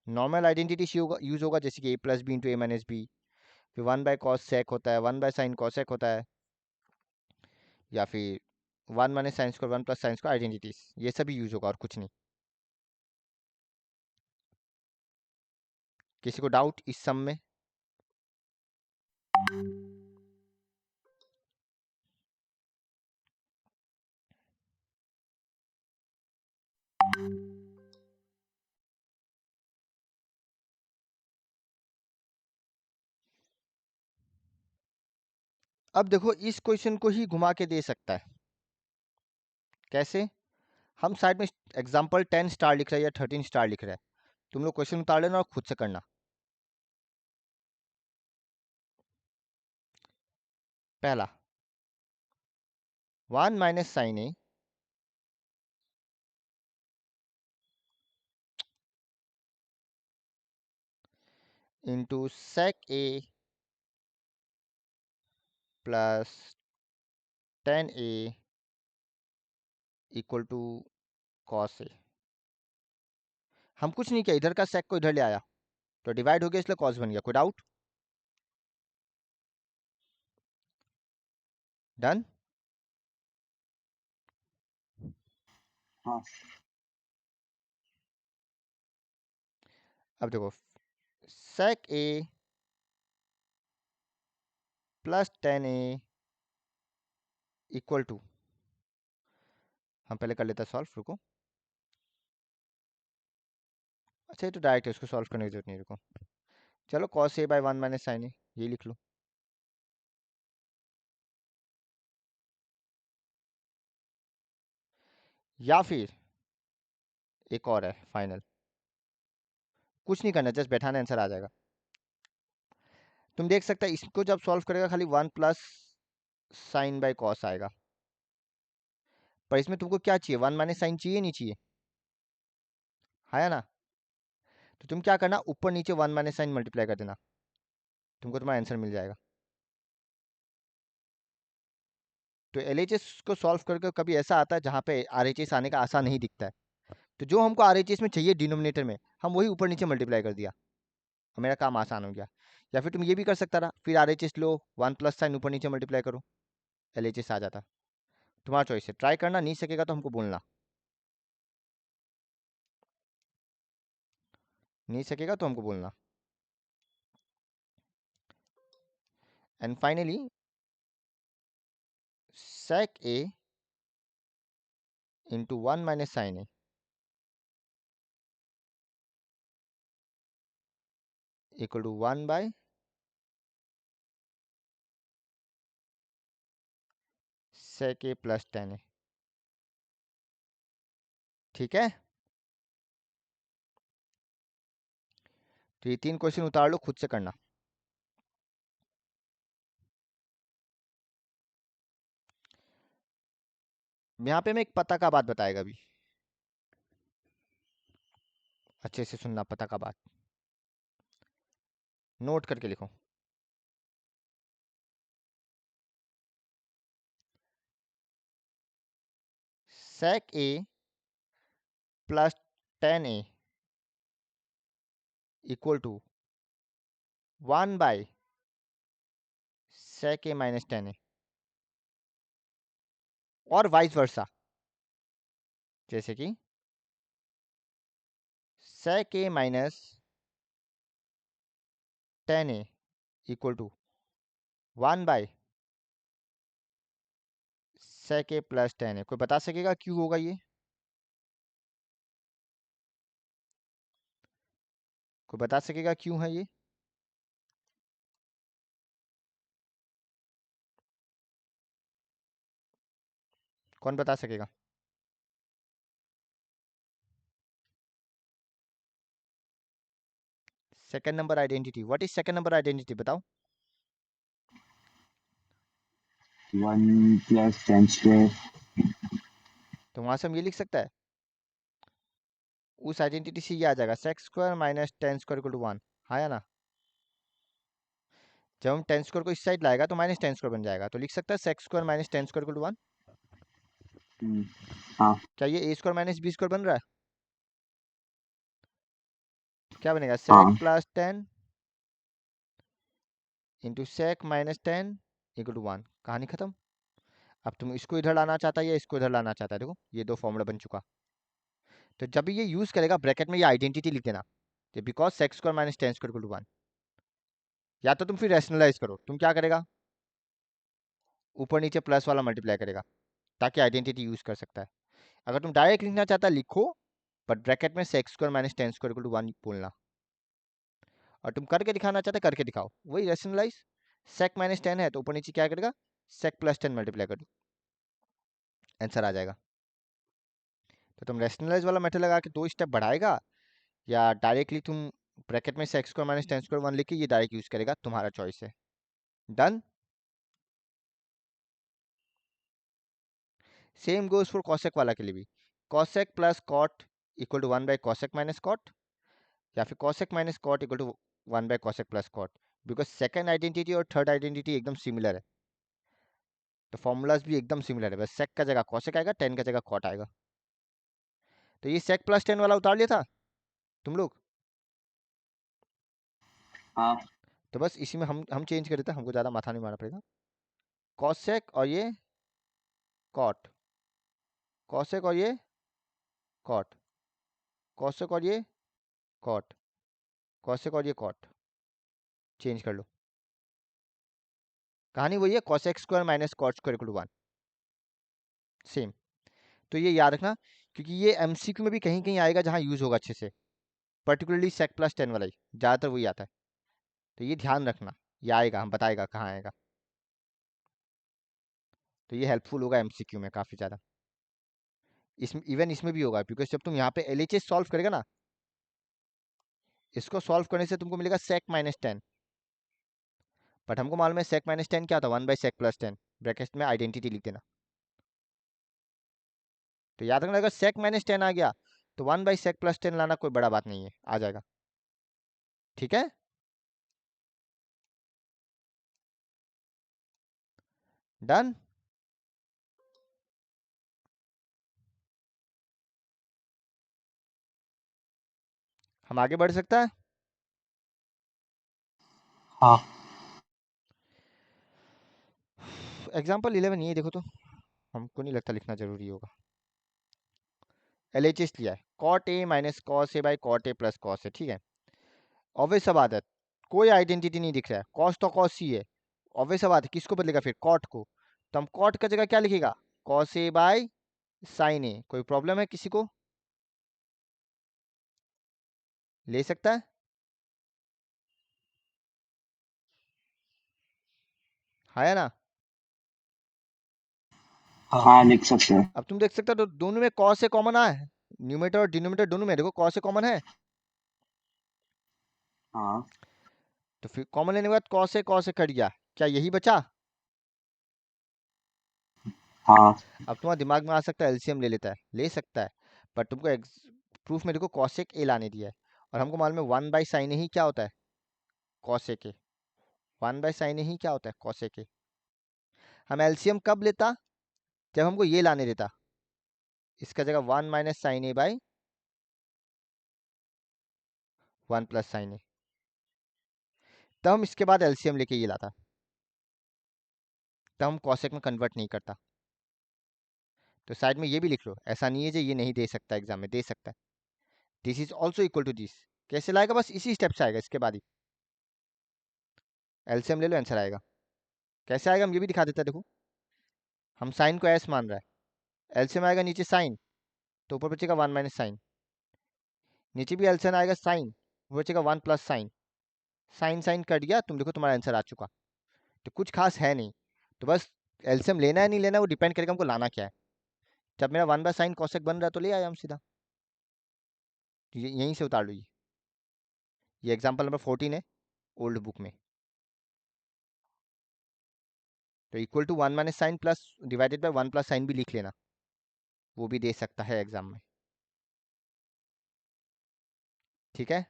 A: नॉर्मल आइडेंटिटी यूज होगा, जैसे कि A + B into A - B, फिर 1/cos सेक होता है, 1/sin कॉसेक होता है, या फिर 1 - sine square 1 + sine square identities, ये सभी यूज होगा और कुछ नहीं। किसी को डाउट इस सम में? अब देखो इस क्वेश्चन को ही घुमा के दे सकता है। कैसे? हम साइड में एग्जाम्पल 10 स्टार लिख रहे हैं या 13 स्टार लिख रहे हैं, तुम लोग क्वेश्चन उतार लेना और खुद से करना। पहला 1 - sine A into sec A plus 10A equal to cos A। हम कुछ नहीं किया, इधर का सेक को इधर ले आया तो डिवाइड हो गया, इसलिए कॉस बन गया। कोई डाउट? डन।
C: हाँ।
A: अब देखो sec A plus 10A equal to, हम पहले कर लेते हैं सॉल्व, रुको। अच्छा, ये तो डायरेक्ट है, इसको सॉल्व करने की जरूरत नहीं, रुको। चलो cos A by 1 - sine A ये लिख लो। या फिर एक और है फाइनल, कुछ नहीं करना, जस्ट बैठाना, आंसर आ जाएगा। तुम देख सकते हो इसको जब सॉल्व करेगा खाली 1 प्लस साइन बाय कॉस आएगा, पर इसमें तुमको क्या चाहिए, 1 माइनस साइन चाहिए नहीं चाहिए, है ना। तो तुम क्या करना, ऊपर नीचे 1 माइनस साइन मल्टीप्लाई कर देना, तुमको तुम्हारा आंसर मिल जाएगा। तो एलएचएस को सॉल्व करके कभी ऐसा आता है जहाँ पे आरएचएस आने का आसान नहीं दिखता है, तो जो हमको आरएचएस में चाहिए डिनोमिनेटर में, हम वही ऊपर नीचे मल्टीप्लाई कर दिया और मेरा काम आसान हो गया। या फिर तुम ये भी कर सकता था, फिर आरएचएस लो 1 प्लस साइन ऊपर नीचे मल्टीप्लाई करो, एलएचएस आ जाता। तुम्हारा चॉइस है, ट्राई करना, नहीं सकेगा तो हमको बोलना, नहीं सकेगा तो हमको बोलना। And finally sec a into 1 minus sin a equal to 1 by sec a plus tan a। ठीक है, तो ये 3 क्वेश्चन उतार लो, खुद से करना। यहाँ पे मैं एक पता का बात बताएगा अभी, अच्छे से सुनना पता का बात, नोट करके लिखो। sec a plus tan a equal to 1 by sec a minus tan a, और वाइस वर्सा, जैसे कि sec a minus tan a equal to 1 by sec a plus tan a। कोई बता सकेगा क्यों होगा ये, कोई बता सकेगा क्यों है ये? कौन बता सकेगा? Second number identity, what is second number identity, बताओ।
C: 1 plus tan square।
A: तो वहां से हम ये लिख सकता है, उस आइडेंटिटी से ये आ जाएगा sec square minus tan square equal to 1, हाँ या ना। जब हम टेन स्क्वायर को इस साइड लाएगा तो माइनस टेन स्क्वायर बन जाएगा, तो लिख सकता है sec square minus tan square equal to 1।
C: हाँ।
A: क्या ये A square minus B square बन रहा है? क्या बनेगा,
C: हाँ।
A: Sec plus tan into sec minus tan equal to 1, कहानी खत्म। अब तुम इसको इधर लाना चाहता है या इसको इधर लाना चाहता है, देखो ये दो फॉर्मूला बन चुका। तो जब भी ये यूज करेगा ब्रैकेट में ये आइडेंटिटी लिख देना, because sec square minus tan square equal to 1। या तो तुम फिर रैशनलाइज करो, तुम क्या करेगा, ऊपर नीचे प्लस वाला मल्टीप्लाई करेगा ताकि आइडेंटिटी यूज कर सकता है। अगर तुम डायरेक्ट लिखना चाहता है लिखो, बट ब्रैकेट में sec square minus tan square equal to 1 बोलना। और तुम करके दिखाना चाहते करके दिखाओ, वही रैशनलाइज, सेक माइनस टेन है तो ऊपर नीचे क्या करेगा, सेक प्लस टेन मल्टीप्लाई कर दो, आंसर आ जाएगा। तो तुम रैशनलाइज वाला मेथड लगा के 2 स्टेप बढ़ाएगा, या डायरेक्टली तुम ब्रैकेट में sec square minus tan square 1 लिख के ये डायरेक्ट यूज करेगा, तुम्हारा चॉइस है। Done. Same goes for cosec वाला के लिए भी, cosec plus cot equal to 1 by cosec minus cot, या फिर cosec minus cot equal to 1 by cosec plus cot, because second identity और थर्ड आइडेंटिटी एकदम सिमिलर है, तो फॉर्मूलाज भी एकदम सिमिलर है, बस सेक का जगह कॉसेक आएगा, टेन का जगह कॉट आएगा। तो ये सेक प्लस टेन वाला उतार लिया था तुम लोग,
C: हाँ।
A: तो बस इसी में हम चेंज कर देते हैं, हमको ज़्यादा माथा नहीं मारना पड़ेगा। कॉसेक और ये कॉट, कॉसेक और ये कॉट, कॉसेक और ये कॉट, कॉसेक और ये कॉट, चेंज कर लो, कहानी वही है, cosec square minus cot square equal to 1, same. तो ये याद रखना, क्योंकि ये एमसीक्यू में भी कहीं कहीं आएगा जहाँ यूज होगा अच्छे से, पर्टिकुलरली सेक प्लस टेन वाला ही ज़्यादातर वही आता है, तो ये ध्यान रखना, ये आएगा, हम बताएगा कहाँ आएगा, तो ये हेल्पफुल होगा एमसीक्यू में काफ़ी ज़्यादा। इसमें इवन इसमें भी होगा, बिकॉज जब तुम यहाँ पे एलएचएस सॉल्व करेगा ना, इसको सॉल्व करने से तुमको मिलेगा सेक माइनस टेन, बट हमको मालूम है sec माइनस टेन क्या होता है, 1/sec+10, ब्रैकेट में आइडेंटिटी लिख देना। तो याद रखना, अगर sec माइनस टेन आ गया तो 1/sec+10 लाना कोई बड़ा बात नहीं है, आ जाएगा। ठीक है, डन। हम आगे बढ़ सकता है।
C: हाँ।
A: एग्जाम्पल 11 ये देखो, तो हमको नहीं लगता लिखना जरूरी होगा। LHS लिया है, cot a minus cos a by cot a plus cos a, ठीक है। ऑब्वियस सा बात है, कोई आइडेंटिटी नहीं दिख रहा है, cos तो cos ही है। ऑब्वियस सा बात है, किसको बदलेगा फिर, cot को। तो हम cot का जगह क्या लिखेगा, cos a by sin a। कोई प्रॉब्लम है किसी को, ले सकता है, है ना।
C: हाँ, लिख सकते हैं।
A: अब तुम देख सकते हो, तो दोनों में cos a कॉमन आया है, न्यूमेटर और डिनोमिनेटर दोनों में देखो cos a कॉमन है।
C: हाँ।
A: तो फिर कॉमन लेने के बाद cos a कट गया, क्या यही बचा।
C: हाँ।
A: अब तुम्हारे दिमाग में आ सकता है एलसीएम ले लेता है, ले सकता है, पर तुमको प्रूफ में देखो cosec a लाने दिया है, और हमको मालूम है 1/sin a ही क्या होता है, cosec a। 1/sin a ही क्या होता है, cosec a। हम एलसीएम कब लेता, जब हमको ये लाने देता, इसका जगह 1 - sin a/1 + sin a, तब हम इसके बाद एलसीएम लेके ये लाता, तब हम cosec में कन्वर्ट नहीं करता। तो साइड में ये भी लिख लो, ऐसा नहीं है जो ये नहीं दे सकता, एग्जाम में दे सकता है। This is also equal to this. कैसे लाएगा, बस इसी स्टेप से आएगा, इसके बाद ही एलसीएम ले लो, आंसर आएगा। कैसे आएगा हम ये भी दिखा देता है, देखो हम साइन को एस मान रहा है, एलसीएम आएगा नीचे साइन, तो ऊपर बचेगा 1 - साइन, नीचे भी एलसीएम आएगा साइन, ऊपर बचेगा 1 + साइन। साइन साइन कट गया, तुम देखो तुम्हारा आंसर आ चुका। तो कुछ खास है नहीं, तो बस एलसीएम लेना है नहीं लेना वो डिपेंड करेगा हमको लाना क्या है। जब मेरा 1/sin कॉसेक बन रहा है तो ले आया हम सीधा, तो यहीं से उतार लो। ये एग्जाम्पल नंबर 14 है ओल्ड बुक में। तो equal to 1 - sine plus divided by 1 + sine भी लिख लेना, वो भी दे सकता है एग्जाम में। ठीक है,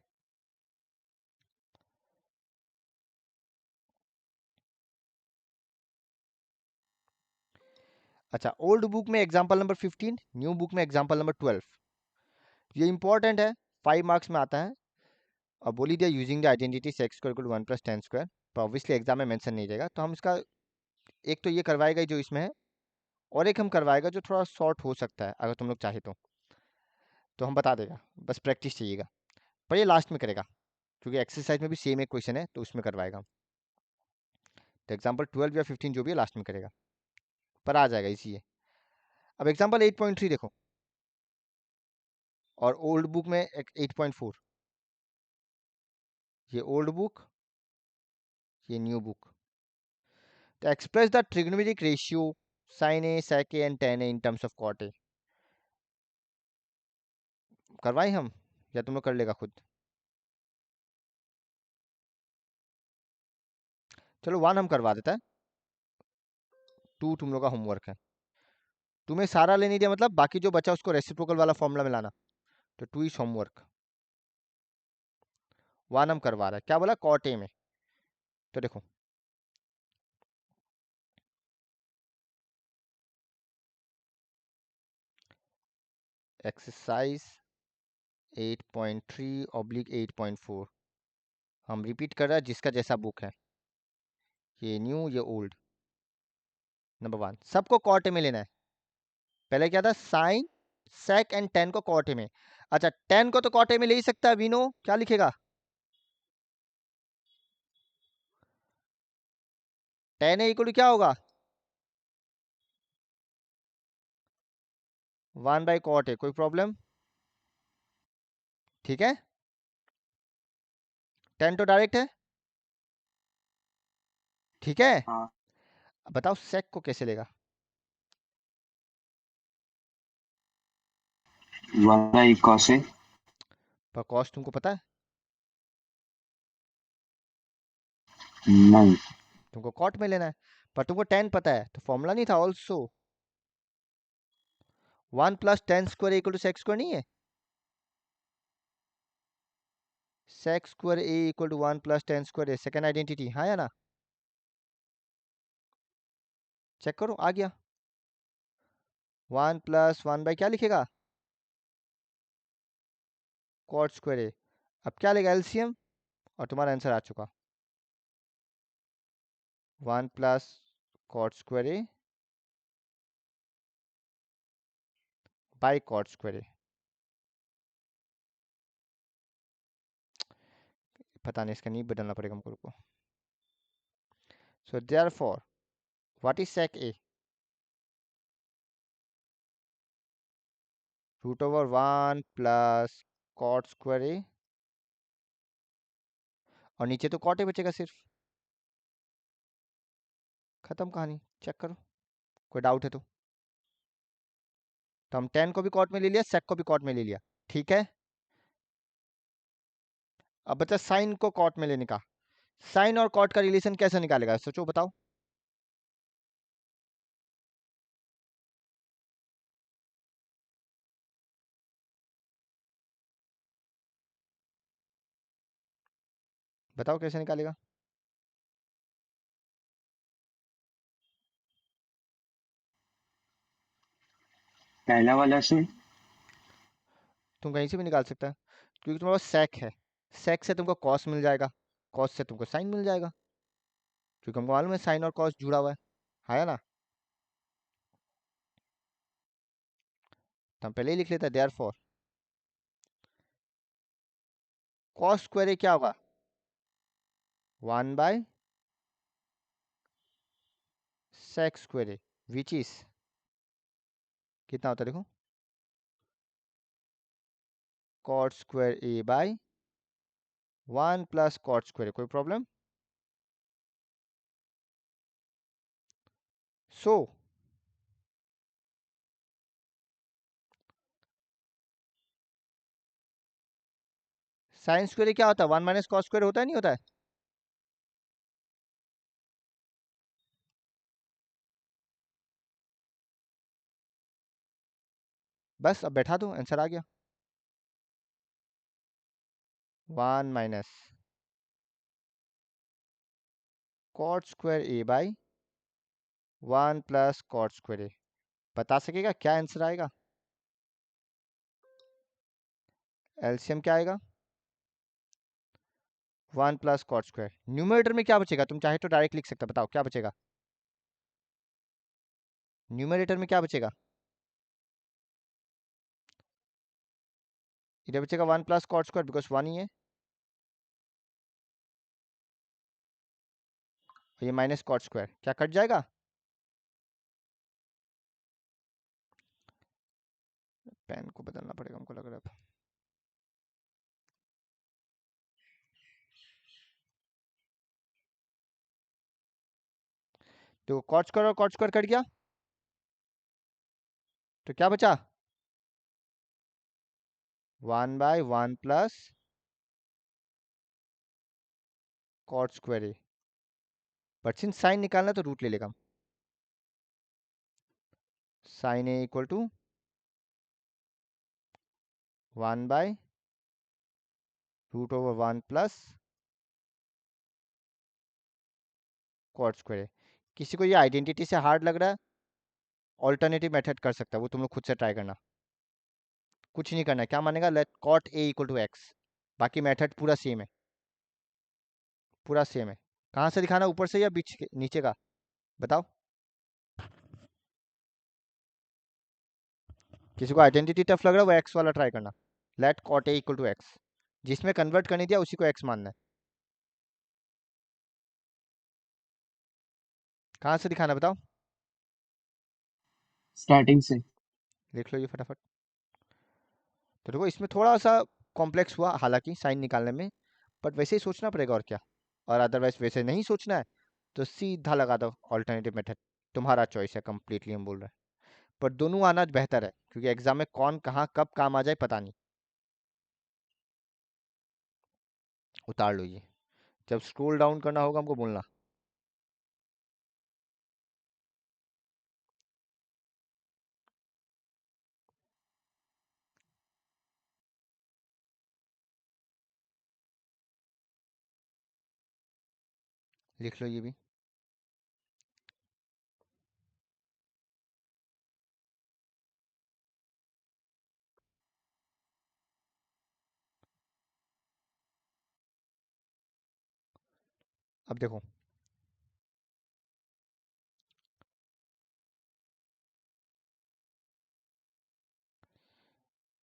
A: अच्छा ओल्ड बुक में एग्जाम्पल नंबर 15, न्यू बुक में एग्जाम्पल नंबर 12। ये इंपॉर्टेंट है, 5 मार्क्स में आता है। और बोली दिया using the identity sec square equal to 1 + tan square, तो ऑब्वियसली एग्जाम में मेंशन नहीं रहेगा, तो हम इसका एक तो ये करवाएगा ही जो इसमें है, और एक हम करवाएगा जो थोड़ा शॉर्ट हो सकता है अगर तुम लोग चाहे तो हम बता देगा, बस प्रैक्टिस चाहिएगा। पर ये लास्ट में करेगा, क्योंकि एक्सरसाइज में भी सेम एक क्वेश्चन है, तो उसमें करवाएगा। तो एग्जाम्पल 12 या 15 जो भी है लास्ट में करेगा, पर आ जाएगा इसी है। अब एग्जाम्पल 8.3 देखो, और ओल्ड बुक में 8.4, ये ओल्ड बुक, ये न्यू बुक। तो express the trigonometric ratio sin a sec a and tan a in terms of cot a। करवाएं हम, या तुम लोग कर लेगा खुद। चलो 1 हम करवा देता है, 2 तुम लोग का होमवर्क है। तुम्हें सारा लेने दिया, मतलब बाकी जो बचा उसको रेसिप्रोकल वाला फॉर्मूला में लाना, तो 2 इज होमवर्क। 1 हम करवा रहा है, क्या बोला, कॉट ए में। तो देखो एक्सरसाइज 8.3/8.4, हम रिपीट कर रहा है जिसका जैसा बुक है, ये न्यू ये ओल्ड। नंबर 1 सबको कॉट में लेना है। पहले क्या था, साइन सेक एंड टेन को कॉट में। अच्छा 10 को तो कॉट में ले ही सकता है, विनो क्या लिखेगा, 10 इक्वल टू क्या होगा, 1/cot a, कोई प्रॉब्लम। ठीक है, 10 तो डायरेक्ट है, ठीक है।
C: हाँ।
A: अब बताओ सेक को कैसे लेगा,
C: 1/cos a।
A: पर कॉस तुमको पता है,
C: नहीं।
A: तुमको कॉट में लेना है, पर तुमको टेन पता है, तो फॉर्मूला नहीं था also 1 plus tan square equal to sec square नहीं है, sec square A equal to 1 plus tan square A, second identity, हाँ या ना? चेक करो, आ गया 1 प्लस 1 बाई क्या लिखेगा, कॉट स्क्वायर ए। अब क्या लेगा एलसीएम, और तुम्हारा आंसर आ चुका 1 plus cot square A by cot square A. पता नहीं, इसका नहीं बदलना पड़ेगा हमको, रुको। So therefore what is sec A, root over 1 plus cot square A, और नीचे तो कॉट ए बचेगा सिर्फ, खत्म कहानी। चेक करो, कोई डाउट है तो हम टेन को भी कॉट में ले लिया, सेक को भी कॉट में ले लिया, ठीक है। अब बचा साइन को कॉट में लेने का। साइन और कॉट का रिलेशन कैसे निकालेगा, सोचो बताओ। बताओ कैसे निकालेगा।
C: पहला वाला से।
A: तुम कहीं से भी निकाल सकता है, क्योंकि तुम्हारे पास सेक है, सेक से तुमको कॉस मिल जाएगा, कॉस से तुमको साइन मिल जाएगा, क्योंकि हमको मालूम है साइन और कॉस जुड़ा हुआ है ना। तो हम पहले ही लिख लेते हैं देयरफॉर कॉस स्क्वायर ए क्या होगा, 1 by sec square A, which is कितना होता है देखो, cot square A by 1 plus cot square A. कोई प्रॉब्लम? सो साइन स्क्वायर क्या होता है, 1 माइनस कॉस स्क्वायर होता है नहीं होता है? बस अब बैठा दो, आंसर आ गया 1 minus cot square A by 1 plus cot square A. बता सकेगा क्या आंसर आएगा? एलसीएम क्या आएगा, 1 प्लस कॉट स्क्वायर। न्यूमरेटर में क्या बचेगा, तुम चाहे तो डायरेक्ट लिख सकते हो, बताओ क्या बचेगा न्यूमरेटर में, क्या बचेगा? इधर बचेगा 1 प्लस कॉट स्क्वायर, बिकॉज 1 ही है, और ये माइनस कॉट स्क्वायर, क्या कट जाएगा? पेन को बदलना पड़ेगा हमको लग रहा है। तो कॉट स्क्वायर और कॉट स्क्वायर कट गया, तो क्या बचा, 1 by 1 plus cot square A. But since sine निकालना है, तो रूट ले लेगा, sine A equal to 1 by root over 1 plus cot square A. किसी को ये आइडेंटिटी से हार्ड लग रहा है, ऑल्टरनेटिव मेथड कर सकता है, वो तुम लोग खुद से ट्राई करना, कुछ नहीं करना है। क्या मानेगा, let cot A equal to x, बाकी मेथड पूरा सेम है, पूरा सेम है। कहाँ से दिखाना, ऊपर से या बीच के नीचे का, बताओ। किसी को आइडेंटिटी टफ लग रहा है, वो एक्स वाला ट्राई करना, let cot A equal to x, जिसमें कन्वर्ट करने दिया उसी को एक्स मानना है। कहाँ से दिखाना बताओ,
C: स्टार्टिंग से।
A: लिख लो ये फटाफट। तो देखो इसमें थोड़ा सा कॉम्प्लेक्स हुआ हालांकि साइन निकालने में, बट वैसे ही सोचना पड़ेगा और क्या, और अदरवाइज वैसे नहीं सोचना है तो सीधा लगा दो ऑल्टरनेटिव मेथड, तुम्हारा चॉइस है कंप्लीटली, हम बोल रहे हैं। पर दोनों आना बेहतर है, क्योंकि एग्जाम में कौन कहाँ कब काम आ जाए पता नहीं। उतार लो ये, जब स्क्रॉल डाउन करना होगा हमको बोलना। लिख लो ये भी। अब देखो,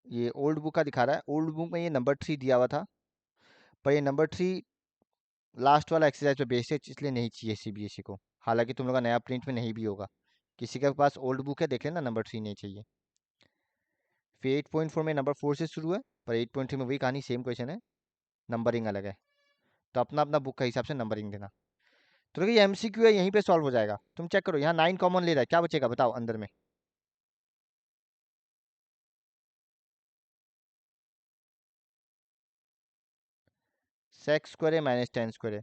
A: ये ओल्ड बुक का दिखा रहा है, ओल्ड बुक में ये नंबर 3 दिया हुआ था, पर ये नंबर 3 लास्ट वाला एक्सरसाइज पे बेस्ड है, इसलिए नहीं चाहिए सीबीएसई को। हालांकि तुम लोग का नया प्रिंट में नहीं भी होगा, किसी के पास ओल्ड बुक है देख लेना, नंबर 3 नहीं चाहिए। फिर 8.4 में नंबर 4 से शुरू है, पर 8.3 में वही कहानी, सेम क्वेश्चन है, नंबरिंग अलग है। तो अपना अपना बुक के हिसाब से नंबरिंग देना। तो देखिए ये एमसीक्यू है, यहीं पे सॉल्व हो जाएगा। तुम चेक करो, यहाँ 9 कॉमन ले रहा है, क्या बचेगा बताओ अंदर में? सेक स्क्वायर है माइनस 10 स्क्वायर है।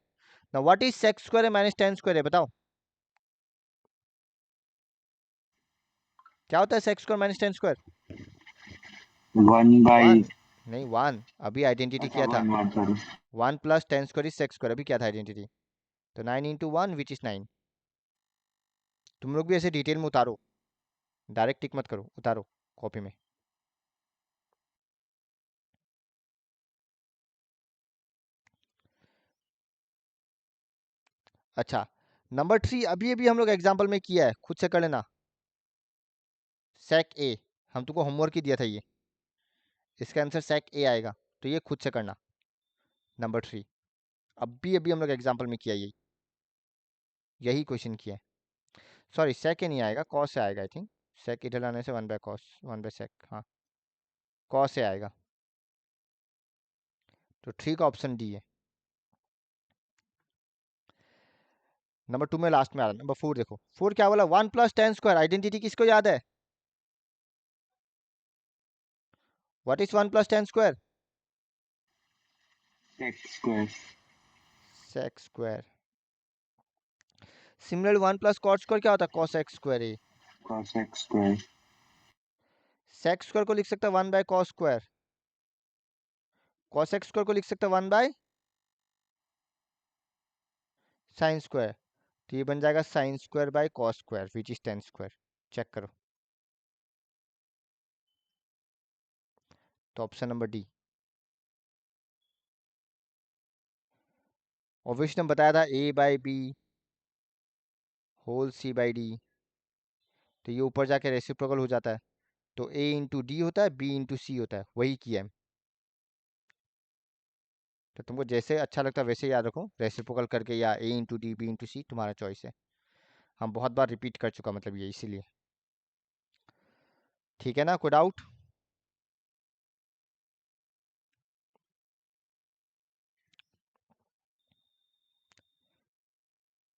A: Now what is sec square है माइनस 10 स्क्वायर है, बताओ क्या होता है सेक स्क्वायर माइनस 10 स्क्वायर?
C: 1/।
A: 1 नहीं, 1 अभी आइडेंटिटी
C: अच्छा
A: किया था।
C: 1 1 sorry.
A: 1 plus 10 square is sec square, अभी क्या था आइडेंटिटी। तो 9 इंटू 1 विच इज 9। तुम लोग भी ऐसे डिटेल में उतारो, डायरेक्ट टिक मत करो, उतारो कॉपी में। अच्छा, नंबर 3 अभी अभी हम लोग एग्जाम्पल में किया है, खुद से कर लेना। सेक ए, हम तुमको होमवर्क ही दिया था ये, इसका आंसर सेक ए आएगा, तो ये खुद से करना। नंबर 3 अभी अभी हम लोग एग्जाम्पल में किया, यही क्वेश्चन किया है। सॉरी सेक ए नहीं आएगा, कॉस से आएगा आई थिंक। सेक इधर लाने से 1 बाय कॉस, 1 बाय सेक, हाँ कॉस से आएगा। तो 3 का ऑप्शन डी है। नंबर 2 में लास्ट में आ रहा, नंबर 4 देखो, 4 क्या बोला, 1 प्लस 10 स्क्वायर, आइडेंटिटी किसको याद है? What is 1 plus 10 square?
C: Sec square.
A: Sec square. Similarly 1 plus cot square क्या होता है, cos x square A.
C: Cos x square.
A: Sec square को लिख सकता है 1 by cos square, cos x square को लिख सकता है 1 बाय साइन स्क्वायर। तो ये बन जाएगा sine square by cos square which is 10 square. Check करो, तो ऑप्शन नंबर डी। ऑब्वियसली ने बताया था A by B whole C by D, तो ये ऊपर जाके रेसिप्रोकल हो जाता है, तो ए इंटू डी होता है, बी इंटू सी होता है, वही किया है। तो तुमको जैसे अच्छा लगता है वैसे याद रखो, रेसिप्रोकल करके या ए इंटू डी बी इंटू सी, तुम्हारा चॉइस है। हम बहुत बार रिपीट कर चुका मतलब ये, इसीलिए। ठीक है ना, कोई डाउट?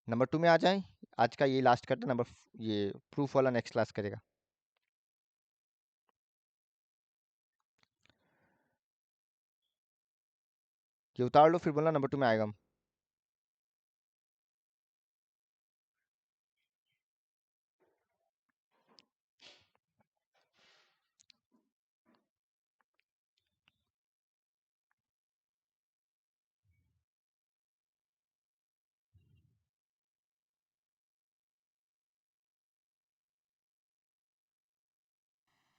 A: नंबर 2 में आ जाए, आज का ये लास्ट करते, नंबर ये प्रूफ वाला नेक्स्ट क्लास करेगा। ये उतार लो फिर बोलना नंबर 2 में आएगा हम।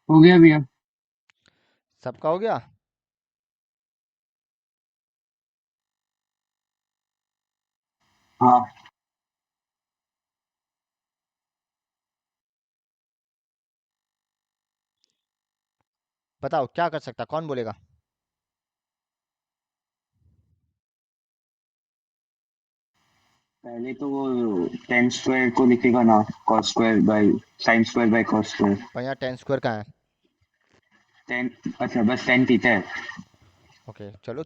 C: हो गया भैया।
A: सबका हो गया?
C: हाँ।
A: बताओ क्या कर सकता, कौन बोलेगा?
C: पहले तो वो 10 स्क्वायर को लिखेगा ना, cos square by sine square by cos square.
A: पर यहाँ 10 स्क्वायर कहाँ है?
C: 10। अच्छा बस 10 थीटा है।
A: ओके चलो,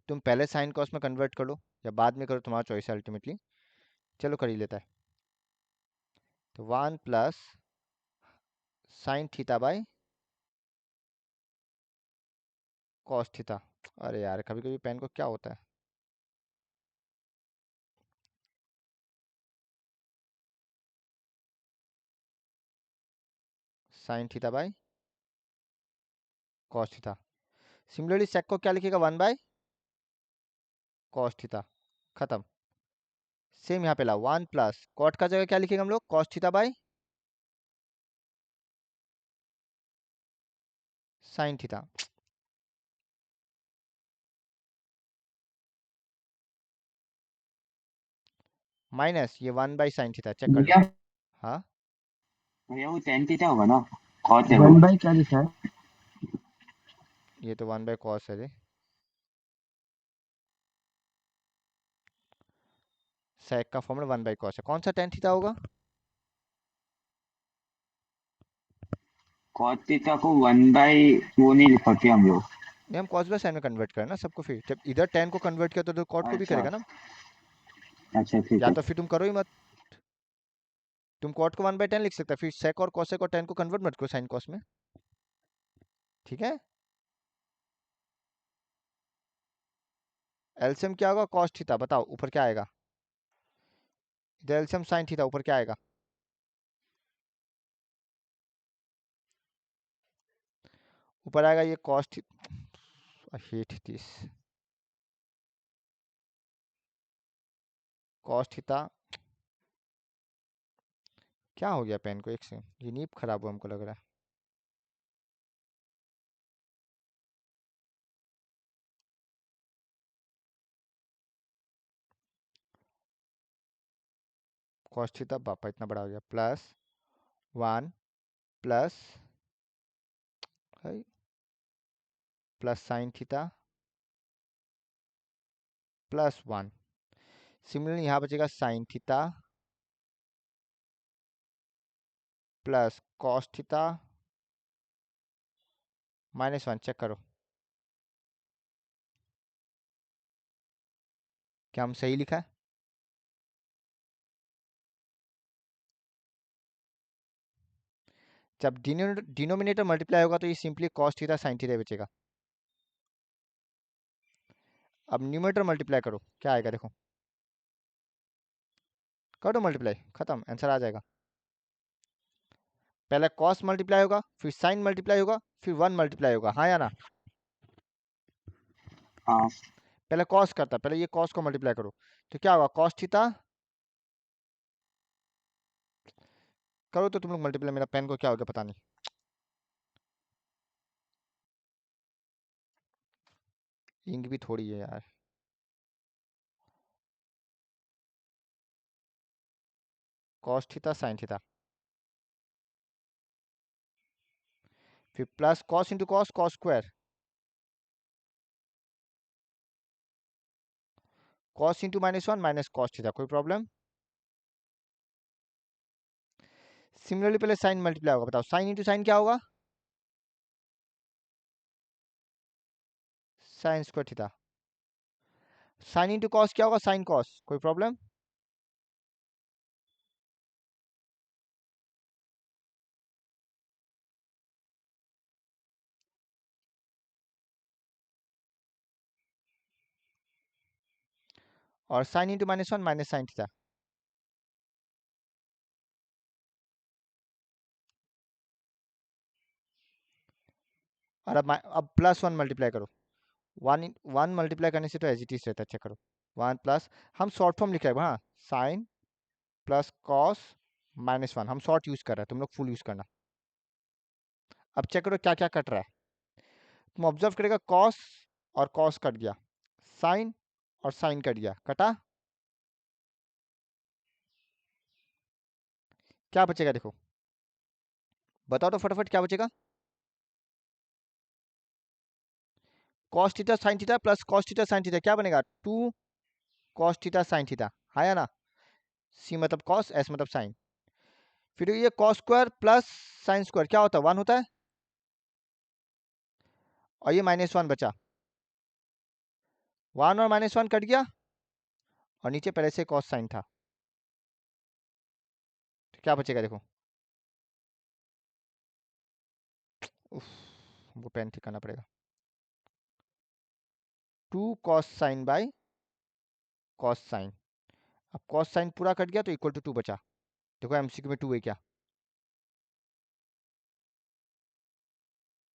A: तुम पहले साइन कॉस में कन्वर्ट कर लो, या बाद में करो, तुम्हारा चॉइस है अल्टीमेटली। चलो कर ही लेता है। तो 1 plus sine theta by cos theta. अरे यार कभी कभी पेन को क्या होता है। Sine theta by cos theta. Similarly sec को क्या लिखेगा, 1 बाय कॉस थीटा। खत्म। सेम यहाँ पे ला 1 प्लस कॉट का जगह क्या लिखेंगे हम लोग, cos theta by sine theta, minus ये 1 बाई साइन थीटा, चेक कर लो।
C: भैया
A: हाँ
C: भैया वो टेन थीटा होगा ना, कॉट है वो।
D: 1 बाई क्या लिखा है?
A: ये तो 1 बाई कॉस है रे, सेक का फॉर्मूला 1 बाई कॉस है, कौन सा टेन थीटा होगा?
C: कॉट थीटा को 1 बाई वो नहीं लिख सकते हम लोग।
A: नहीं, हम कॉस बाई साइन में कन्वर्ट करें ना सबको, फिर जब इधर टेन को कन्वर्ट किया तो कॉट को भी
C: अच्छा
A: करेगा ना,
C: अच्छा ठीक
A: या
C: है।
A: तो फिर तुम करो ही मत, तुम कॉट को 1 बाई टेन लिख सकते हो, फिर सेक और कॉसेक और टेन को कन्वर्ट मत करो साइन कॉस में, ठीक है। एलसीएम क्या होगा, कॉस थीटा, बताओ ऊपर क्या आएगा, इधर एलसीएम साइन थीटा, ऊपर क्या आएगा, ऊपर आएगा ये cos theta, I hate this, cos theta, क्या हो गया पेन को, एक से ये नीब खराब हुआ हमको लग रहा है, कॉस थीटा बापा इतना बड़ा हो गया, plus 1 plus plus sine theta plus 1, similarly यहाँ बचेगा sine theta plus cos theta -1, check करो क्या हम सही लिखा है। जब डिनोमिनेटर मल्टीप्लाई होगा तो ये simply cos theta sine theta बचेगा। अब न्यूमरेटर मल्टीप्लाई करो, क्या आएगा देखो, कर दो मल्टीप्लाई, खत्म, आंसर आ जाएगा। पहले कॉस मल्टीप्लाई होगा, फिर साइन मल्टीप्लाई होगा, फिर 1 मल्टीप्लाई होगा, हाँ या ना।
C: हाँ
A: पहले कॉस करता, पहले ये कॉस को मल्टीप्लाई करो, तो क्या होगा, कॉस थीटा, करो तो तुम लोग मल्टीप्लाई, मेरा पेन को क्या हो गया पता नहीं, इंक भी थोड़ी है यार, कॉस थीटा साइन थीटा, फिर plus cos into cos, cos square, cos into -1 minus cos theta, कोई प्रॉब्लम। सिमिलरली पहले साइन मल्टीप्लाई होगा, बताओ साइन इंटू साइन क्या होगा, sine square theta, sine into cos क्या होगा, साइन कॉस, कोई प्रॉब्लम। और sine into -1 minus sine theta, और अब +1 मल्टीप्लाई करो, 1 मल्टीप्लाई करने से तो एज इट इज रहता है, चेक करो 1 प्लस, हम शॉर्ट फॉर्म लिख रहे हैं हाँ, साइन प्लस कॉस -1, हम शॉर्ट यूज कर रहे हैं, तुम लोग फुल यूज करना। अब चेक करो क्या क्या कट रहा है, तुम ऑब्जर्व करेगा कॉस और कॉस कट गया, साइन और साइन कट गया, कटा, क्या बचेगा देखो, बताओ तो फटाफट क्या बचेगा, cos theta sine theta plus cos theta sine theta क्या बनेगा, 2 कॉस थीटा साइन थीटा, हाँ या ना, सी मतलब कॉस, एस मतलब साइन, फिर ये cos square plus sine square क्या होता है, 1 होता है, और ये -1 बचा, 1 और -1 कट गया, और नीचे पहले से कॉस साइन था, तो क्या बचेगा देखो, उफ, वो पेन ठीक करना पड़ेगा, 2 cos sine by cos sine, अब कॉस साइन पूरा कट गया तो इक्वल टू 2 बचा, देखो एमसीक्यू में 2 है क्या,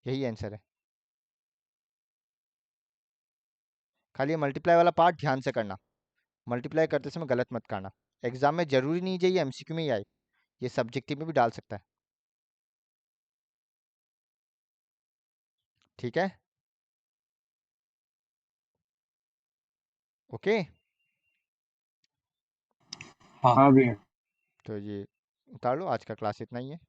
A: यही आंसर है, खाली मल्टीप्लाई वाला पार्ट ध्यान से करना, मल्टीप्लाई करते समय गलत मत करना। एग्जाम में जरूरी नहीं है ये एमसीक्यू में ही आए, ये सब्जेक्टिव में भी डाल सकता है। ठीक है, ओके।
C: हाँ भैया।
A: तो ये उतार लो, आज का क्लास इतना ही है।